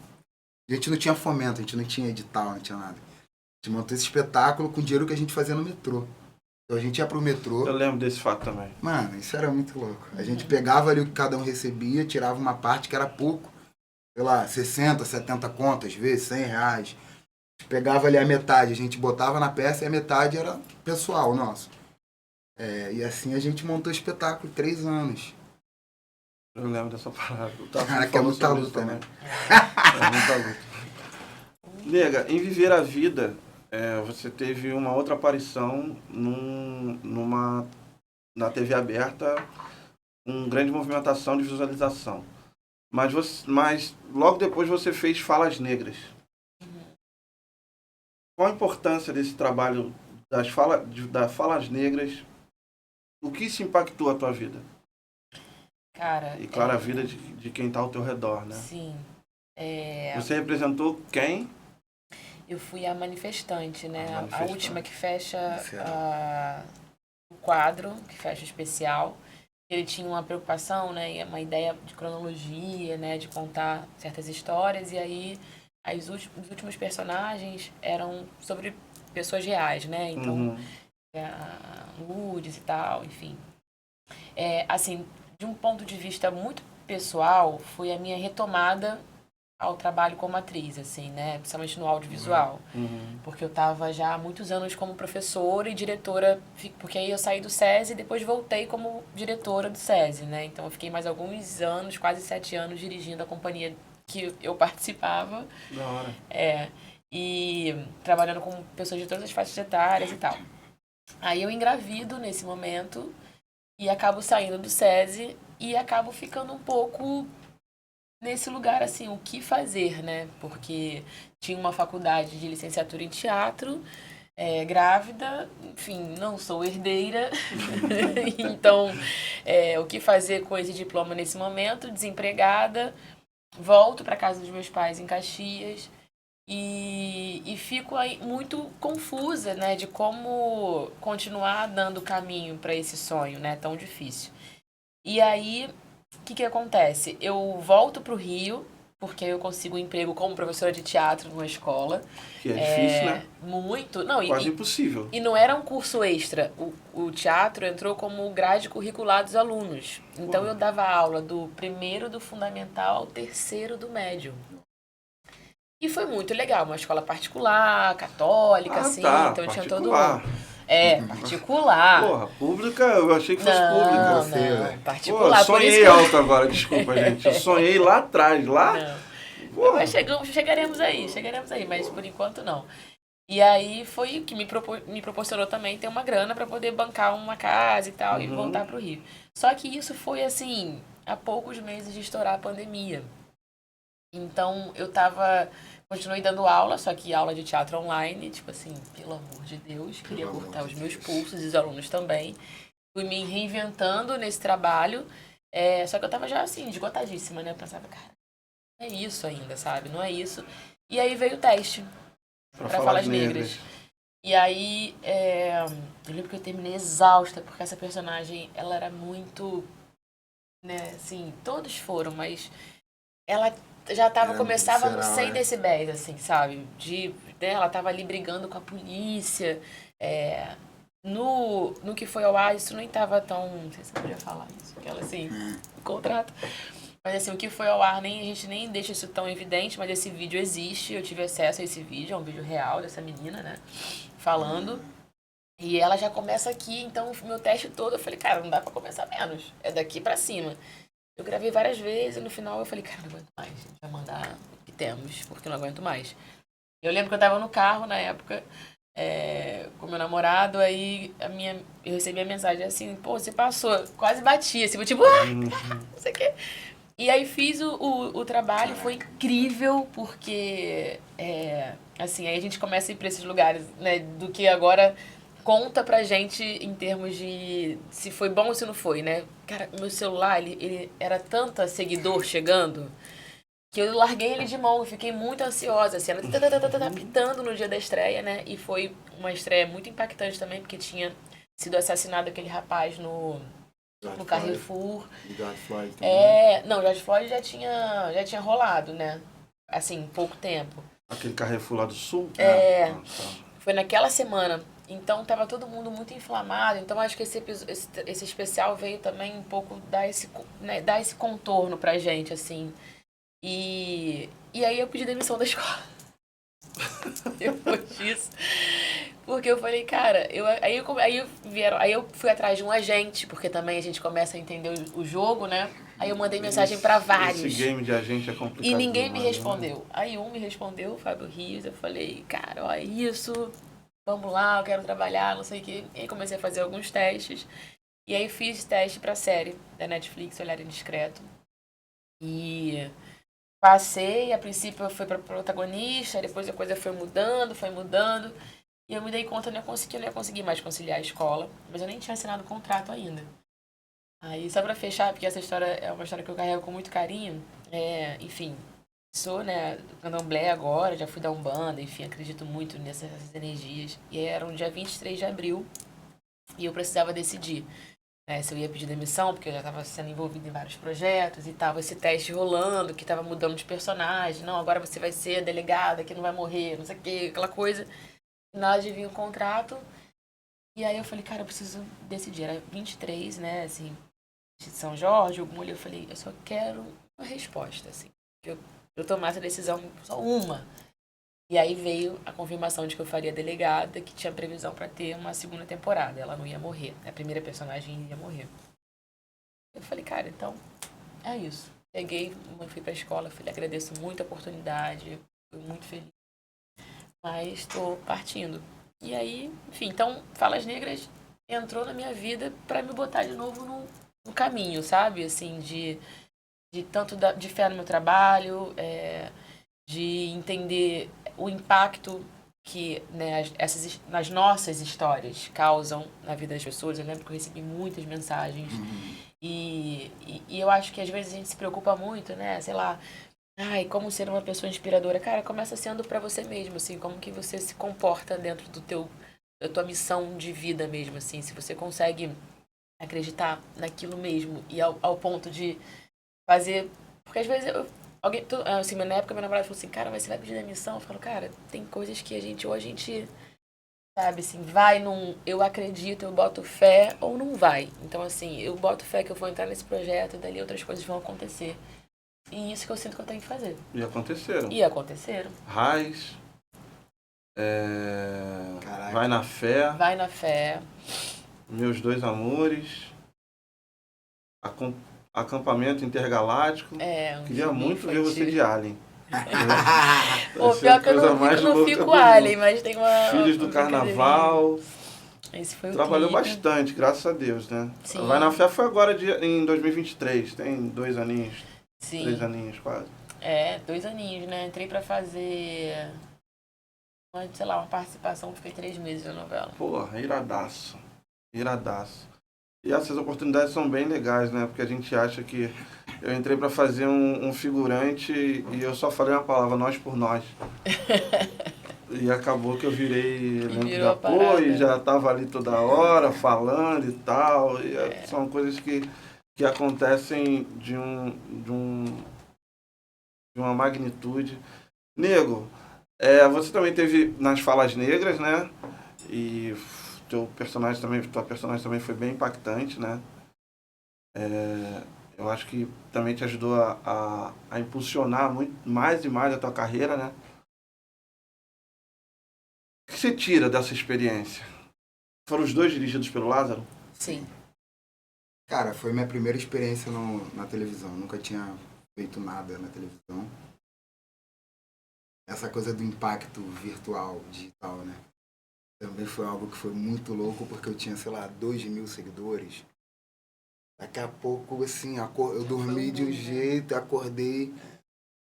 E: A gente não tinha fomento, a gente não tinha edital, não tinha nada. A gente montou esse espetáculo com o dinheiro que a gente fazia no metrô. Então a gente ia pro metrô...
C: Eu lembro desse fato também.
E: Mano, isso era muito louco. A gente pegava ali o que cada um recebia, tirava uma parte que era pouco, sei lá, 60, 70 contas, às vezes, 100 reais. A gente pegava ali a metade, a gente botava na peça e a metade era pessoal nosso. E assim a gente montou o espetáculo 3 anos.
C: Eu lembro dessa parada.
E: Cara, que é muita luta, né?
C: É muita luta. Nega, em Viver a Vida, você teve uma outra aparição na TV aberta, com grande movimentação de visualização. Mas logo depois você fez Falas Negras. Qual a importância desse trabalho das Falas Negras? O que se impactou a tua vida?
D: Cara...
C: E claro, a vida de quem está ao teu redor, né?
D: Sim.
C: Você representou quem?
D: Eu fui a manifestante, né?
C: A manifestante.
D: A última que fecha o quadro, que fecha o especial. Ele tinha uma preocupação, né? Uma ideia de cronologia, né? De contar certas histórias. E aí, os últimos personagens eram sobre pessoas reais, né? Então, a Lourdes e tal, enfim. Assim, de um ponto de vista muito pessoal, foi a minha retomada ao trabalho como atriz, assim, né? Principalmente no audiovisual. Porque eu estava já há muitos anos como professora e diretora, porque aí eu saí do SESI e depois voltei como diretora do SESI, né? Então eu fiquei mais alguns anos, quase 7 anos, dirigindo a companhia que eu participava.
C: Da hora.
D: E trabalhando com pessoas de todas as faixas etárias e tal. Aí eu engravido nesse momento e acabo saindo do SESI e acabo ficando um pouco nesse lugar, assim, o que fazer, né? Porque tinha uma faculdade de licenciatura em teatro, grávida, enfim, não sou herdeira. Então, o que fazer com esse diploma nesse momento? Desempregada, volto para casa dos meus pais em Caxias E fico aí muito confusa, né, de como continuar dando caminho para esse sonho, né, tão difícil. E aí, o que acontece? Eu volto pro Rio, porque eu consigo um emprego como professora de teatro numa escola.
C: Que é difícil, né?
D: Muito. Não,
C: Quase impossível.
D: E não era um curso extra. O teatro entrou como grade curricular dos alunos. Então eu dava aula do primeiro do fundamental ao terceiro do médio. E foi muito legal, uma escola particular, católica, assim, então tinha todo mundo. Particular.
C: Porra, pública, eu achei que fosse pública.
D: Não, particular.
C: Pô, sonhei alto agora, desculpa, gente. Eu sonhei lá atrás, lá.
D: Mas chegaremos aí, mas por enquanto não. E aí foi o que me proporcionou também ter uma grana para poder bancar uma casa e tal, e voltar pro Rio. Só que isso foi, assim, há poucos meses de estourar a pandemia. Então, continuei dando aula, só que aula de teatro online, tipo assim, pelo amor de Deus, queria cortar os meus pulsos e os alunos também. Fui me reinventando nesse trabalho, só que eu tava já, assim, esgotadíssima, né? Eu pensava, cara, não é isso ainda, sabe? Não é isso. E aí veio o teste pra Falas Negras. E aí, eu lembro que eu terminei exausta, porque essa personagem, ela era muito, né, assim, todos foram, mas ela já começava 100 decibéis, assim, sabe? Ela tava ali brigando com a polícia. No que foi ao ar, isso nem tava tão... Não sei se eu podia falar isso, aquela assim, contrato. Mas assim, o que foi ao ar, a gente nem deixa isso tão evidente, mas esse vídeo existe, eu tive acesso a esse vídeo, é um vídeo real dessa menina, né? Falando. E ela já começa aqui, então o meu teste todo, eu falei, cara, não dá pra começar menos. É daqui pra cima. Eu gravei várias vezes e no final eu falei, cara, não aguento mais, a gente vai mandar o que temos, porque eu não aguento mais. Eu lembro que eu tava no carro na época, com meu namorado, aí eu recebi a mensagem assim, pô, você passou, quase bati, assim, tipo, não sei o quê. E aí fiz o trabalho, foi incrível, porque, assim, aí a gente começa a ir pra esses lugares, né, do que agora conta pra gente em termos de se foi bom ou se não foi, né? Cara, meu celular, ele era tanta seguidor chegando que eu larguei ele de mão, eu fiquei muito ansiosa, assim, ela pitando no dia da estreia, né? E foi uma estreia muito impactante também, porque tinha sido assassinado aquele rapaz no Carrefour.
E: E George Floyd também.
D: Não, George Floyd já tinha rolado, né? Assim, pouco tempo.
C: Aquele Carrefour lá do Sul?
D: Foi naquela semana. Então, tava todo mundo muito inflamado. Então, acho que esse especial veio também um pouco dar esse contorno pra gente, assim. E aí eu pedi demissão da escola. Depois disso. Porque eu falei, cara, aí eu fui atrás de um agente, porque também a gente começa a entender o jogo, né? Aí eu mandei mensagem pra vários.
C: Esse game de agente é complicado.
D: E ninguém me respondeu. Aí um me respondeu, o Fábio Rios. Eu falei, cara, olha isso... Vamos lá, eu quero trabalhar, não sei o quê. E aí comecei a fazer alguns testes. E aí fiz teste pra série da Netflix, Olhar Indiscreto. E passei, a princípio eu fui pra protagonista, depois a coisa foi mudando. E eu me dei conta que eu não ia conseguir mais conciliar a escola. Mas eu nem tinha assinado o contrato ainda. Aí, só pra fechar, porque essa história é uma história que eu carrego com muito carinho. Enfim... Sou, né, do candomblé agora, já fui da Umbanda, enfim, acredito muito nessas energias. E era um dia 23 de abril e eu precisava decidir, né, se eu ia pedir demissão, porque eu já estava sendo envolvida em vários projetos e tava esse teste rolando, que estava mudando de personagem. Não, agora você vai ser a delegada que não vai morrer, não sei o que, aquela coisa. Nada de vir o contrato. E aí eu falei, cara, eu preciso decidir. Era 23, né, assim, de São Jorge, o Mulho. Eu falei, eu só quero uma resposta, assim, que eu tomasse a decisão, só uma. E aí veio a confirmação de que eu faria delegada, que tinha previsão para ter uma segunda temporada. Ela não ia morrer. A primeira personagem ia morrer. Eu falei, cara, então é isso. Peguei, fui pra escola, falei, agradeço muito a oportunidade, fui muito feliz. Mas estou partindo. E aí, enfim, então Falas Negras entrou na minha vida para me botar de novo no caminho, sabe? Assim, de tanto de fé no meu trabalho, de entender o impacto que, né, nas nossas histórias causam na vida das pessoas. Eu lembro que eu recebi muitas mensagens. E eu acho que às vezes a gente se preocupa muito, né? Sei lá, Ai, como ser uma pessoa inspiradora? Cara, começa sendo pra você mesmo, assim, como que você se comporta dentro da tua missão de vida mesmo, assim, se você consegue acreditar naquilo mesmo e ao ponto de fazer, porque às vezes assim, na época meu namorado falou assim, cara, mas você vai pedir demissão? Eu falo, cara, tem coisas que ou a gente, sabe, assim, vai num, eu acredito, eu boto fé ou não vai. Então, assim, eu boto fé que eu vou entrar nesse projeto e dali outras coisas vão acontecer. E isso que eu sinto que eu tenho que fazer.
C: E aconteceram.
D: E aconteceram.
C: Raiz.
E: Caraca.
C: Vai na fé.
D: Vai na fé.
C: Meus dois amores. Acampamento intergaláctico. Queria muito ver você de Alien.
D: Pô,
C: Vai ser a
D: pior que eu
C: coisa
D: não,
C: mais
D: eu não
C: louca
D: fico
C: do
D: Alien,
C: mundo.
D: mas tem uma.
C: Filhos do
D: uma
C: Carnaval.
D: Esse foi o
C: Trabalhou
D: clipe.
C: bastante, graças a Deus, né?
D: Sim.
C: Vai na fé foi agora em 2023. Tem 2 aninhos.
D: Sim.
C: 3 aninhos quase.
D: 2 aninhos, né? Entrei pra fazer, sei lá, uma participação, fiquei 3 meses na novela.
C: Porra, iradaço. Iradaço. E essas oportunidades são bem legais, né? Porque a gente acha que... Eu entrei pra fazer um figurante e eu só falei uma palavra, nós por nós. E acabou que eu virei elenco de
D: virou a
C: apoio
D: parada.
C: e já tava ali toda hora falando e tal. E são coisas que acontecem de uma magnitude. Nego, você também teve nas Falas Negras, né? E tua personagem também foi bem impactante, né? Eu acho que também te ajudou a impulsionar muito, mais e mais a tua carreira, né? O que você tira dessa experiência? Foram os dois dirigidos pelo Lázaro?
D: Sim.
E: Cara, foi minha primeira experiência na televisão. Nunca tinha feito nada na televisão. Essa coisa do impacto virtual, digital, né? Também foi algo que foi muito louco, porque eu tinha, sei lá, 2.000 seguidores. Daqui a pouco, assim, eu dormi de um jeito, acordei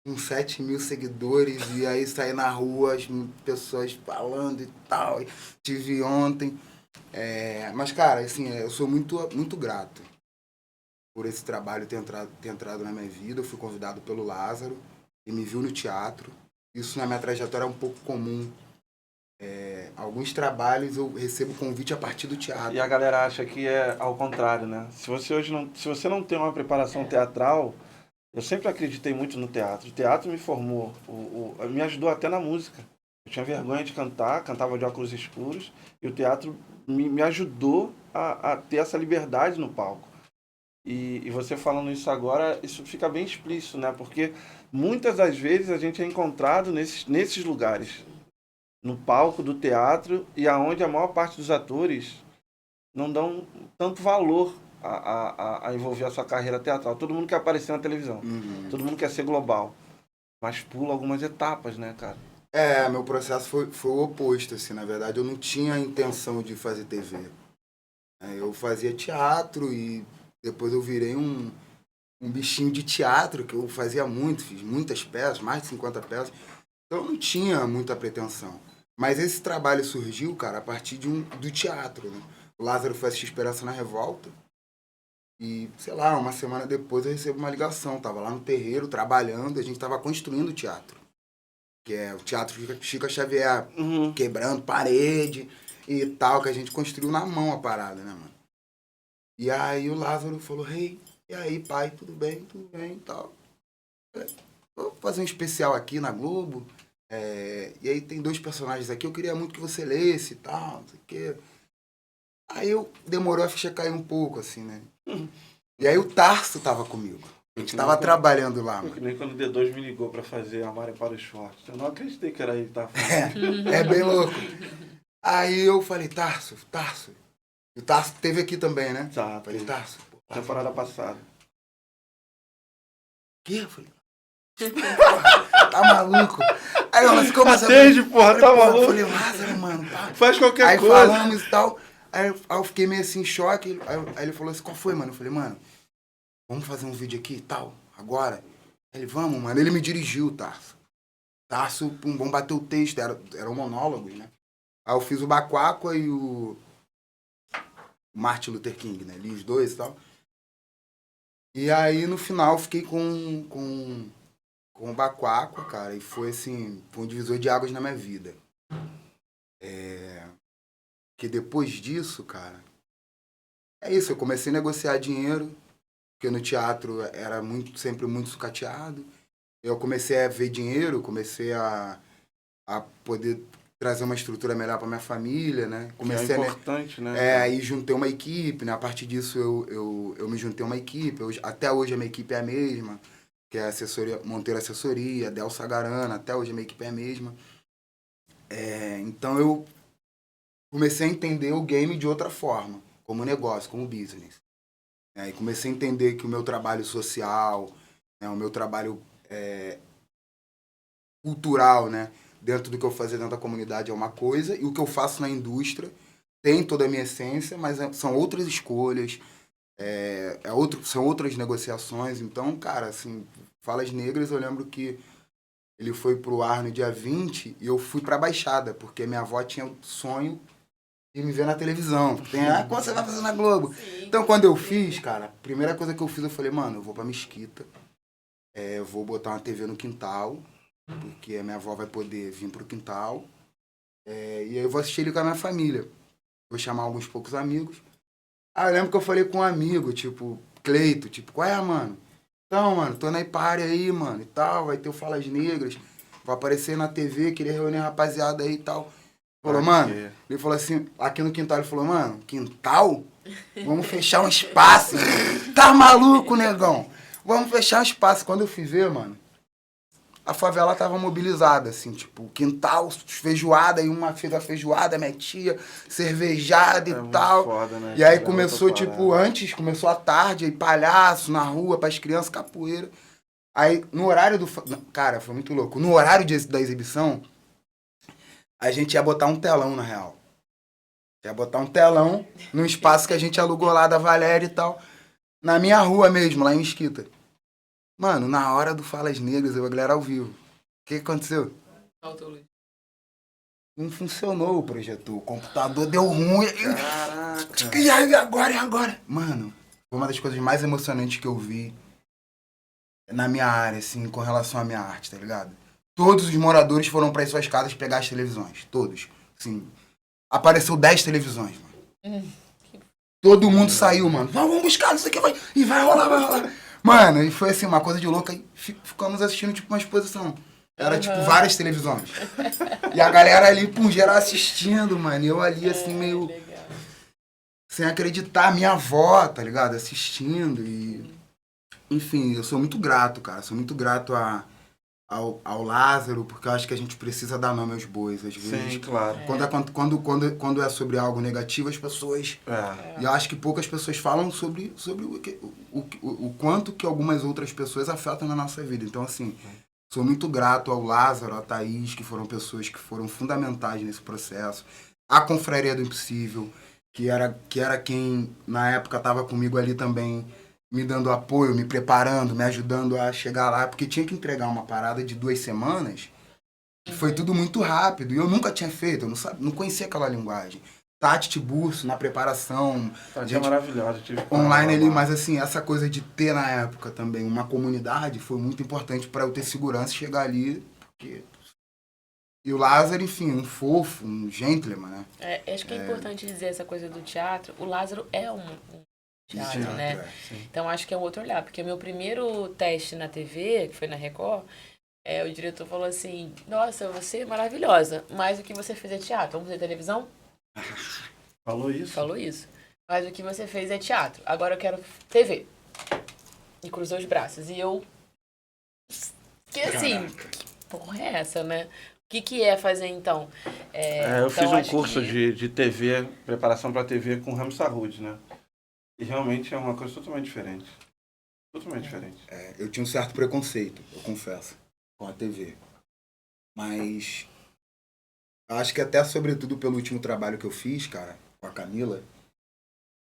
E: com 7.000 seguidores, e aí saí na rua, as pessoas falando e tal. Tive ontem. Mas, cara, assim, eu sou muito, muito grato por esse trabalho ter entrado na minha vida. Eu fui convidado pelo Lázaro, e me viu no teatro. Isso na minha trajetória é um pouco comum. Alguns trabalhos eu recebo convite a partir do teatro.
C: E a galera acha que é ao contrário, né? Se você não tem uma preparação teatral, eu sempre acreditei muito no teatro. O teatro me formou, me ajudou até na música. Eu tinha vergonha de cantar, cantava de óculos escuros, e o teatro me ajudou a ter essa liberdade no palco. E você falando isso agora, isso fica bem explícito, né? Porque muitas das vezes a gente é encontrado nesses lugares, no palco do teatro, e aonde a maior parte dos atores não dão tanto valor a envolver a sua carreira teatral. Todo mundo quer aparecer na televisão, todo mundo quer ser global, mas pula algumas etapas, né, cara?
E: Meu processo foi o oposto, assim, na verdade. Eu não tinha a intenção de fazer TV. Eu fazia teatro e depois eu virei um bichinho de teatro, que eu fazia muito, fiz muitas peças, mais de 50 peças. Então eu não tinha muita pretensão. Mas esse trabalho surgiu, cara, a partir do teatro, né? O Lázaro foi assistir Esperança na Revolta. E, sei lá, uma semana depois eu recebo uma ligação. Tava lá no terreiro, trabalhando, a gente tava construindo o teatro. Que é o Teatro Chica Xavier, quebrando parede e tal, que a gente construiu na mão a parada, né, mano? E aí o Lázaro falou, e aí, pai, tudo bem e tal. Vou fazer um especial aqui na Globo. E aí tem 2 personagens aqui, eu queria muito que você lesse e tal, não sei o quê. Aí demorou a ficha cair um pouco, assim, né? E aí o Tarso tava comigo. A gente tava trabalhando lá, mano.
C: Que nem quando o D2 me ligou pra fazer a Mária para os Fortes. Eu não acreditei que era ele que tava fazendo.
E: É bem louco. Aí eu falei, Tarso. E o Tarso teve aqui também, né?
C: Tá,
E: Falei, Tarso.
C: temporada passada.
E: Que? Eu falei, tá maluco? Aí ela ficou mais
C: Atende, porra, tá maluco?
E: Eu falei, Lázaro, mano, pá.
C: Faz qualquer
E: aí
C: coisa.
E: falamos e tal. Aí eu fiquei meio assim em choque. Aí ele falou assim, qual foi, mano? Eu falei, mano, vamos fazer um vídeo aqui e tal, agora? Ele, vamos, mano. Ele me dirigiu, Tarso. Tarso, vamos bater o texto, eram monólogos, né? Aí eu fiz o Baquáqua e o Martin Luther King, né? Li os dois e tal. E aí, no final, fiquei com com o Baquaco, cara, e foi assim, foi um divisor de águas na minha vida. Que depois disso, cara, é isso, eu comecei a negociar dinheiro, porque no teatro era sempre muito sucateado. Eu comecei a ver dinheiro, comecei a poder trazer uma estrutura melhor para minha família, né? Comecei
C: é importante, né?
E: aí juntei uma equipe, né? A partir disso eu me juntei uma equipe. Até hoje a minha equipe é a mesma, que é a assessoria, Monteiro Assessoria, Del Sagarana, até hoje a minha equipe é a mesma. Então eu comecei a entender o game de outra forma, como negócio, como business. E comecei a entender que o meu trabalho social, né, o meu trabalho cultural, né, dentro do que eu fazia dentro da comunidade é uma coisa, e o que eu faço na indústria tem toda a minha essência, mas são outras escolhas, são outras negociações. Então, cara, assim, Falas Negras, eu lembro que ele foi pro ar no dia 20 e eu fui pra Baixada, porque minha avó tinha o sonho de me ver na televisão. Quando você vai fazer na Globo?
D: Sim.
E: Então, quando eu fiz, cara, a primeira coisa que eu fiz, eu falei, mano, eu vou pra Mesquita, vou botar uma TV no quintal, porque a minha avó vai poder vir pro quintal, e aí eu vou assistir ele com a minha família. Vou chamar alguns poucos amigos. Eu lembro que eu falei com um amigo, tipo, Cleito, tipo, qual é, mano? Então, mano, tô na Ipare aí, mano, e tal, vai ter o Falas Negras, vai aparecer na TV, queria reunir a rapaziada aí e tal. Falou, mano, ele falou assim, aqui no quintal, ele falou, mano, quintal? Vamos fechar um espaço. Tá maluco, negão? Vamos fechar um espaço. Quando eu fui ver, mano, a favela tava mobilizada, assim, tipo, quintal, feijoada, e uma fez a feijoada, minha tia, cervejada e tal.
C: Foda, né?
E: E aí começou, tipo, antes, começou à tarde, aí palhaço na rua, pras crianças, capoeira. Aí, no horário do... Cara, foi muito louco. No horário da exibição, a gente ia botar um telão, na real. Ia botar um telão num espaço que a gente alugou lá da Valéria e tal. Na minha rua mesmo, lá em Mesquita. Mano, na hora do Falas Negras, a galera ao vivo. O que aconteceu? Não funcionou o projetor. O computador deu ruim.
C: Caraca.
E: E aí, agora? Mano, foi uma das coisas mais emocionantes que eu vi na minha área, assim, com relação à minha arte, tá ligado? Todos os moradores foram para as suas casas pegar as televisões. Todos. Assim, apareceu 10 televisões, mano. Todo mundo saiu, mano. Vamos buscar isso aqui, e vai rolar. Mano, e foi assim, uma coisa de louca. E ficamos assistindo, tipo, uma exposição. Era, tipo, várias televisões. E a galera ali, geral assistindo, mano. E eu ali, assim, meio...
D: Legal.
E: sem acreditar. Minha avó, tá ligado? Assistindo e... Enfim, eu sou muito grato, cara. Sou muito grato ao Lázaro, porque eu acho que a gente precisa dar nome aos bois, às vezes.
C: Sim, claro.
E: Quando é sobre algo negativo, as pessoas... E eu acho que poucas pessoas falam sobre o quanto que algumas outras pessoas afetam na nossa vida. Então, assim, sou muito grato ao Lázaro, à Thaís, que foram pessoas que foram fundamentais nesse processo. A Confraria do Impossível, que era quem, na época, estava comigo ali também, me dando apoio, me preparando, me ajudando a chegar lá, porque tinha que entregar uma parada de 2 semanas, que foi tudo muito rápido, e eu nunca tinha feito, eu não conhecia aquela linguagem. Tati Tiburcio, na preparação,
C: Tati é maravilhosa.
E: online ali, mas assim, essa coisa de ter na época também uma comunidade foi muito importante para eu ter segurança e chegar ali, porque... E o Lázaro, enfim, um fofo, um gentleman, né?
D: Acho que é importante dizer essa coisa do teatro. O Lázaro é um teatro, né? Então acho que é um outro olhar, porque o meu primeiro teste na TV, que foi na Record, o diretor falou assim, nossa, você é maravilhosa, mas o que você fez é teatro, vamos fazer televisão?
C: Falou isso?
D: Falou isso. Mas o que você fez é teatro, agora eu quero TV. E cruzou os braços. E eu... Que assim, que porra é essa, né? O que é fazer então?
C: Eu fiz um
D: acho
C: curso
D: que...
C: de TV, preparação para TV com o Ramos Sarrud, né? E realmente é uma coisa totalmente diferente. Totalmente diferente.
E: Eu tinha um certo preconceito, eu confesso, com a TV. Mas acho que até sobretudo pelo último trabalho que eu fiz, cara, com a Camila.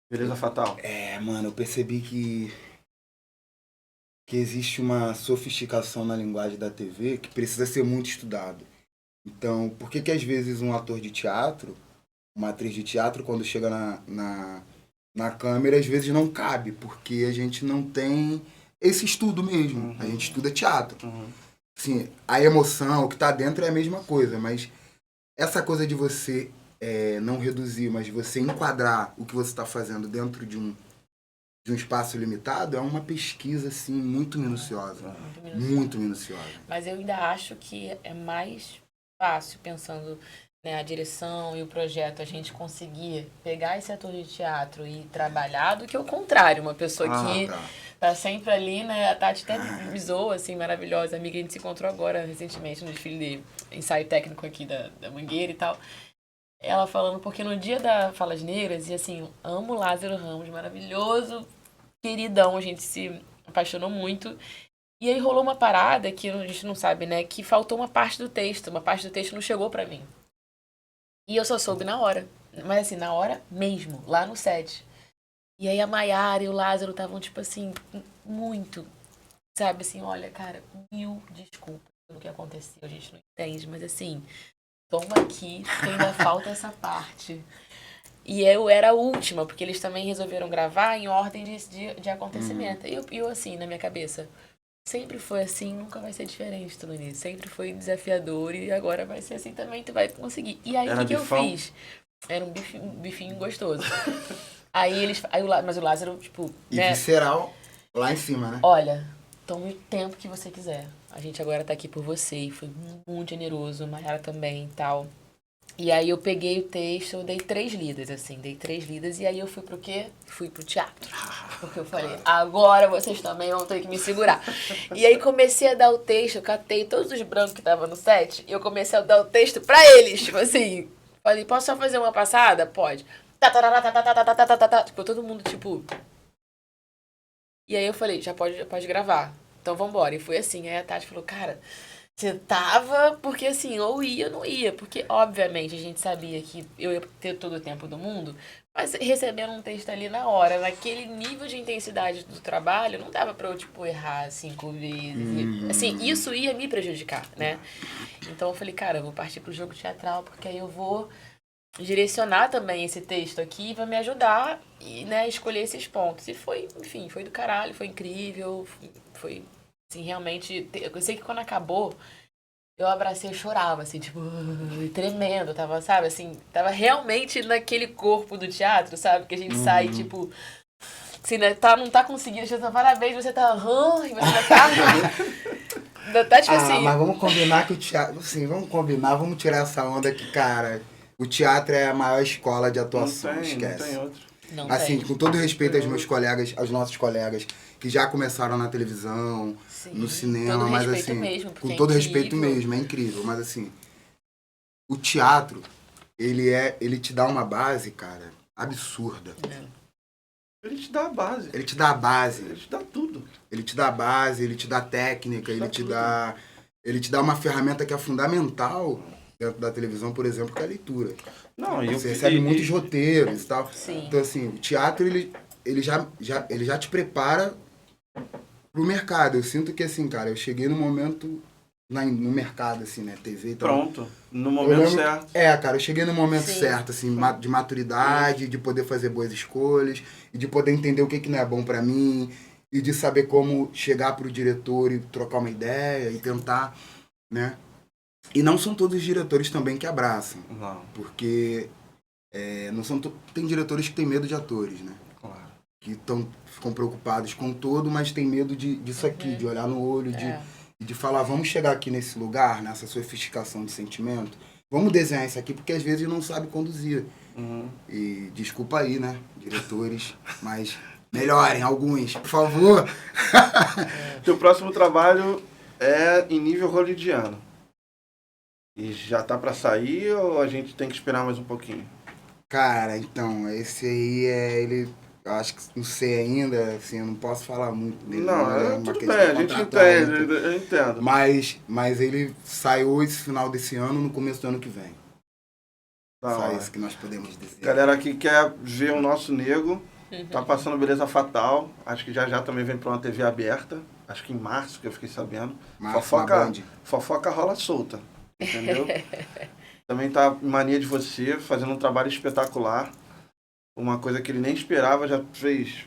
C: Beleza Fatal?
E: Mano, eu percebi que existe uma sofisticação na linguagem da TV que precisa ser muito estudado. Então, por que às vezes um ator de teatro, uma atriz de teatro, quando chega na câmera, às vezes não cabe, porque a gente não tem esse estudo mesmo. A gente estuda teatro. Assim, a emoção, o que tá dentro é a mesma coisa, mas essa coisa de você não reduzir, mas de você enquadrar o que você está fazendo dentro de um espaço limitado é uma pesquisa, assim, muito minuciosa. Muito minuciosa.
D: Mas eu ainda acho que é mais fácil, pensando, né, a direção e o projeto, a gente conseguir pegar esse ator de teatro e trabalhar do que o contrário. Uma pessoa que tá sempre ali, né? A Tati até me zoa, assim, maravilhosa. Amiga, a gente se encontrou agora, recentemente, no desfile de ensaio técnico aqui da Mangueira e tal. Ela falando, porque no dia da Falas Negras, e assim, amo Lázaro Ramos, maravilhoso, queridão, a gente se apaixonou muito. E aí rolou uma parada que a gente não sabe, né? Que faltou uma parte do texto não chegou pra mim. E eu só soube na hora. Mas assim, na hora mesmo, lá no set. E aí a Maiara e o Lázaro estavam, tipo assim, muito, sabe, assim, olha, cara, 1000 desculpas pelo que aconteceu, a gente não entende, mas assim, toma aqui, que ainda falta essa parte. E eu era a última, porque eles também resolveram gravar em ordem de acontecimento. E eu, assim, na minha cabeça, sempre foi assim, nunca vai ser diferente, Tulani. Sempre foi desafiador e agora vai ser assim também, tu vai conseguir. E aí, o que eu fiz? Era um bifinho gostoso. Mas o Lázaro, tipo,
E: E
D: né?
E: visceral lá em cima, né?
D: Olha, tome o tempo que você quiser. A gente agora tá aqui por você. E foi muito generoso, a Mayara também e tal. E aí eu peguei o texto, eu dei 3 lidas, assim. Dei 3 lidas e aí eu fui pro quê? Fui pro teatro. Porque eu falei, agora vocês também vão ter que me segurar. E aí comecei a dar o texto, eu catei todos os brancos que estavam no set e eu comecei a dar o texto pra eles. Tipo assim, falei, posso só fazer uma passada? Pode. Tipo, todo mundo, tipo... E aí eu falei, já pode gravar. Então vambora. E foi assim. Aí a Tati falou, cara, você tava... Porque assim, ou ia ou não ia. Porque, obviamente, a gente sabia que eu ia ter todo o tempo do mundo. Mas recebendo um texto ali na hora, naquele nível de intensidade do trabalho, não dava pra eu, tipo, errar 5 vezes. E, assim, isso ia me prejudicar, né? Então eu falei, cara, eu vou partir pro jogo teatral, porque aí eu vou... direcionar também esse texto aqui vai me ajudar e, né, escolher esses pontos. E foi, enfim, foi do caralho, foi incrível, foi, assim, realmente... Eu sei que quando acabou, eu abracei e chorava, assim, tipo, tremendo, tava, sabe, assim, tava realmente naquele corpo do teatro, sabe, que a gente sai, tipo... Assim, né, não tá conseguindo, você tá, parabéns, você tá... e você tá tipo assim...
E: Mas vamos combinar que o teatro... Sim, vamos tirar essa onda que, cara... O teatro é a maior escola de atuação, esquece.
C: Não tem outro.
D: Não
E: assim,
D: tem.
E: com todo respeito aos meus colegas, aos nossos colegas, que já começaram na televisão,
D: Sim,
E: no cinema,
D: todo
E: mas
D: respeito
E: assim...
D: mesmo, porque
E: com
D: é
E: todo
D: incrível.
E: respeito mesmo, é incrível. Mas assim, o teatro, ele te dá uma base, cara, absurda.
C: Ele te dá a base.
E: Ele te dá a base.
C: Ele te dá tudo.
E: Ele te dá a base, ele te dá técnica,
C: Ele
E: ele te dá uma ferramenta que é fundamental dentro da televisão, por exemplo, que é a leitura.
C: Não, e
E: Você recebe muitos roteiros e tal.
D: Sim.
E: Então, assim, o teatro, ele já te prepara pro mercado. Eu sinto que, assim, cara, eu cheguei no momento no mercado, assim, né, TV e tal.
C: Pronto, no momento certo.
E: Cara, eu cheguei no momento
D: Sim.
E: certo, assim, de maturidade, de poder fazer boas escolhas, e de poder entender o que não é bom pra mim, e de saber como chegar pro diretor e trocar uma ideia, e tentar, né. E não são todos os diretores também que abraçam,
C: Não,
E: porque não são tem diretores que têm medo de atores, né?
C: claro.
E: Que ficam preocupados com todo, mas tem medo disso aqui, de olhar no olho, de falar, vamos chegar aqui nesse lugar, nessa sofisticação de sentimento, vamos desenhar isso aqui, porque às vezes não sabe conduzir. E desculpa aí, né, diretores, mas melhorem alguns, por favor.
C: Teu próximo trabalho é em nível hollywoodiano. E já tá pra sair ou a gente tem que esperar mais um pouquinho?
E: Cara, então, esse aí ele... Eu acho que não sei ainda, assim, eu não posso falar muito dele.
C: Não,
E: uma
C: tudo
E: questão
C: bem, a gente
E: contratual,
C: entende, eu entendo.
E: Mas ele saiu esse final desse ano, no começo do ano que vem.
C: Tá,
E: Só
C: ó.
E: isso que nós podemos dizer.
C: Galera aqui quer ver o nosso nego, tá passando Beleza Fatal, acho que já também vem pra uma TV aberta, acho que em março, que eu fiquei sabendo.
E: Março, na Band.
C: Fofoca rola solta, entendeu? Também tá em Mania de Você, fazendo um trabalho espetacular. Uma coisa que ele nem esperava, já fez.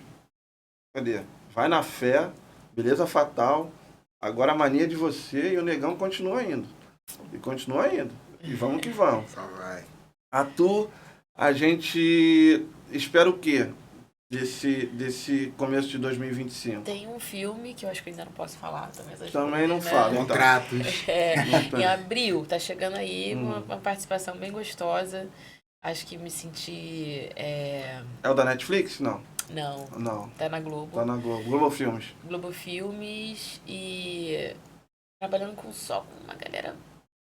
C: Cadê? Vai na Fé, Beleza Fatal, Agora a mania de você e o Negão continua indo. E continua indo. E vamos que vamos.
E: Só vai.
C: A gente espera o quê desse começo de 2025?
D: Tem um filme que eu acho que eu ainda não posso falar.
C: Também não
D: né?
C: fala. Então.
E: Contratos.
D: Em abril, tá chegando aí uma participação bem gostosa. Acho que me senti...
C: É o da Netflix? Não.
D: Não, tá na Globo.
C: Tá na Globo. Globo Filmes.
D: Globo Filmes e trabalhando com uma galera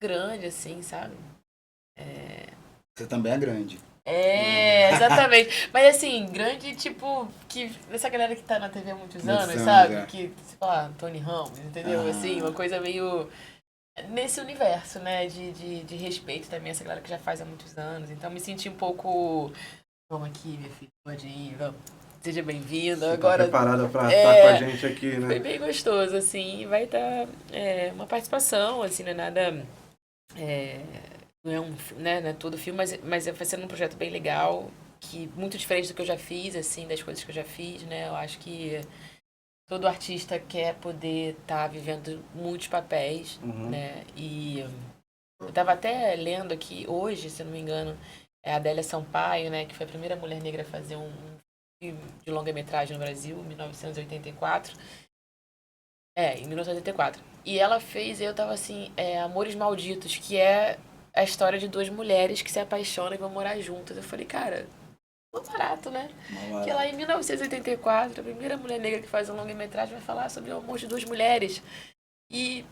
D: grande, assim, sabe?
E: Você também é grande.
D: Exatamente. Mas assim, grande, tipo, que essa galera que tá na TV há muitos anos,
E: anos,
D: sabe? Que, sei lá, Tony Ramos, entendeu?
E: Ah.
D: Assim, uma coisa meio... Nesse universo, né? De respeito também, essa galera que já faz há muitos anos. Então, me senti um pouco... Vamos aqui, minha filha, pode ir, vamos. Seja bem-vinda. Agora,
C: tá preparada pra estar com a gente aqui, né?
D: foi bem gostoso, assim. Vai estar uma participação, assim, não é nada... não é não é todo filme, mas vai sendo um projeto bem legal, que muito diferente do que eu já fiz, assim, das coisas que eu já fiz, né? Eu acho que todo artista quer poder estar vivendo muitos papéis, né? E eu estava até lendo aqui hoje, se eu não me engano, a Adélia Sampaio, né? Que foi a primeira mulher negra a fazer um filme de longa-metragem no Brasil, em 1984. Em 1984. E ela fez, eu tava assim, Amores Malditos, que é a história de duas mulheres que se apaixonam e vão morar juntas. Eu falei, cara, não barato, né? Que lá em 1984, a primeira mulher negra que faz um longa-metragem vai falar sobre o amor de duas mulheres. E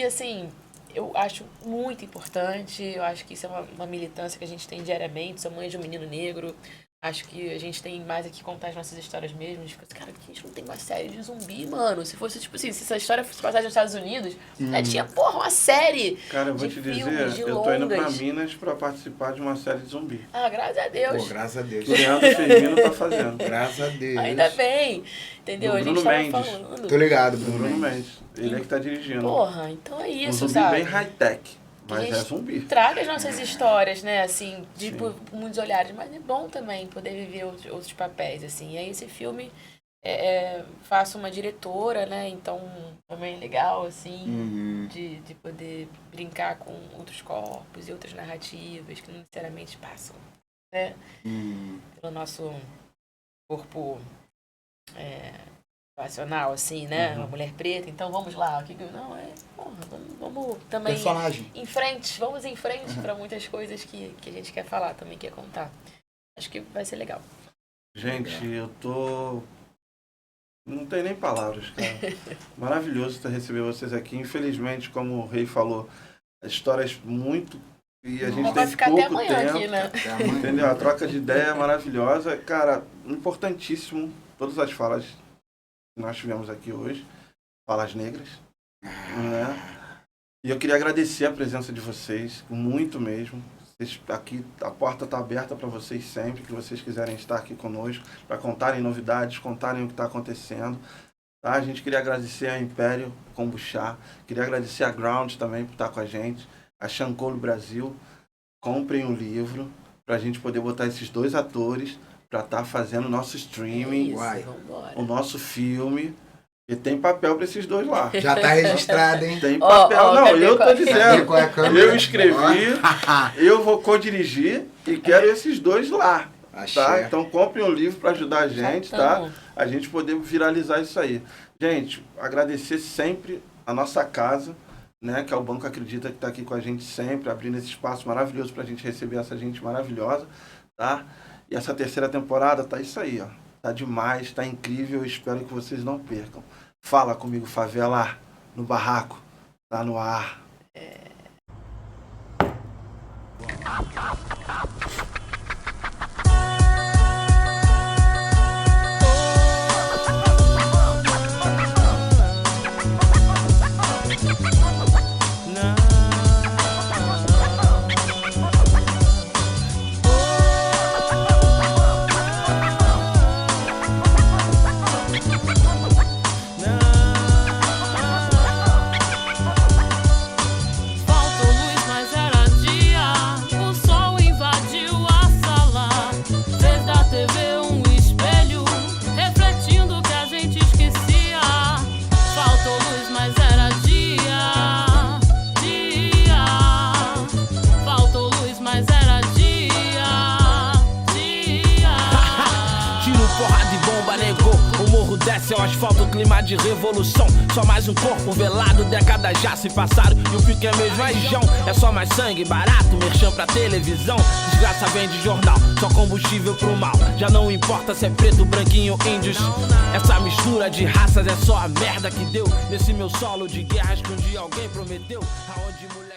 D: assim, eu acho muito importante, eu acho que isso é uma militância que a gente tem diariamente. Sou mãe de um menino negro. Acho que a gente tem mais aqui contar as nossas histórias mesmo. Tipo, cara, a gente não tem uma série de zumbi, mano. Se fosse, tipo assim, se essa história fosse passada nos Estados Unidos, tinha, uma série.
C: Cara, eu vou te dizer, eu tô indo pra Minas pra participar de uma série de zumbi.
D: Graças a Deus.
E: Pô, graças a Deus.
C: O Leandro Firmino tá fazendo.
E: Graças a Deus.
D: Ainda bem. Entendeu? A gente tava falando.
E: Tô ligado,
C: Bruno Mendes. Ele é que tá dirigindo.
D: Porra, então é
C: Um
D: isso,
C: zumbi
D: sabe?
C: bem high-tech. Mas é zumbi.
D: Traga as nossas histórias, né, assim, por muitos olhares, mas é bom também poder viver outros papéis, assim. E aí esse filme, faço uma diretora, né, então também é legal, assim, de poder brincar com outros corpos e outras narrativas que não necessariamente passam, né, pelo nosso corpo racional, assim, né? Uma mulher preta, então vamos lá. Vamos também
E: personagem.
D: Vamos em frente para muitas coisas que a gente quer falar, também quer contar. Acho que vai ser legal.
C: Gente, eu tô... Não tem nem palavras, cara. Maravilhoso receber vocês aqui. Infelizmente, como o Rei falou, histórias muito... E a gente
D: vai
C: tem
D: ficar
C: pouco
D: até amanhã
C: tempo,
D: aqui, né?
C: Entendeu? A troca de ideia é maravilhosa. Cara, importantíssimo todas as falas que nós tivemos aqui hoje. Falas negras. Né? E eu queria agradecer a presença de vocês, muito mesmo. Aqui a porta está aberta para vocês sempre, que vocês quiserem estar aqui conosco, para contarem novidades, contarem o que está acontecendo. Tá? A gente queria agradecer a Império Kombucha, queria agradecer a Ground também por estar com a gente, a Shankolo Brasil. Comprem um livro para a gente poder botar esses dois atores para estar fazendo o nosso streaming, o nosso filme. E tem papel para esses dois lá.
E: Já tá registrado, hein?
C: Tem papel. Não, eu tô dizendo. Eu escrevi, eu vou co-dirigir e quero esses dois lá. Tá? Então comprem um livro para ajudar a gente, tá? A gente poder viralizar isso aí. Gente, agradecer sempre a nossa casa, né? Que é o Banco Acredita, que está aqui com a gente sempre, abrindo esse espaço maravilhoso para a gente receber essa gente maravilhosa, tá? E essa terceira temporada tá isso aí, ó. Tá demais, tá incrível, espero que vocês não percam. Fala comigo, favela, no barraco, tá no ar.
G: tiro, porrada e bomba, negou. O morro desce ao asfalto, clima de revolução. Só mais um corpo velado, décadas já se passaram e o pique é mesmo região. É só mais sangue, barato, merchan pra televisão. Desgraça vem de jornal, só combustível pro mal. Já não importa se é preto, branquinho, índios. Essa mistura de raças é só a merda que deu nesse meu solo de guerras que um dia alguém prometeu. Aonde mulher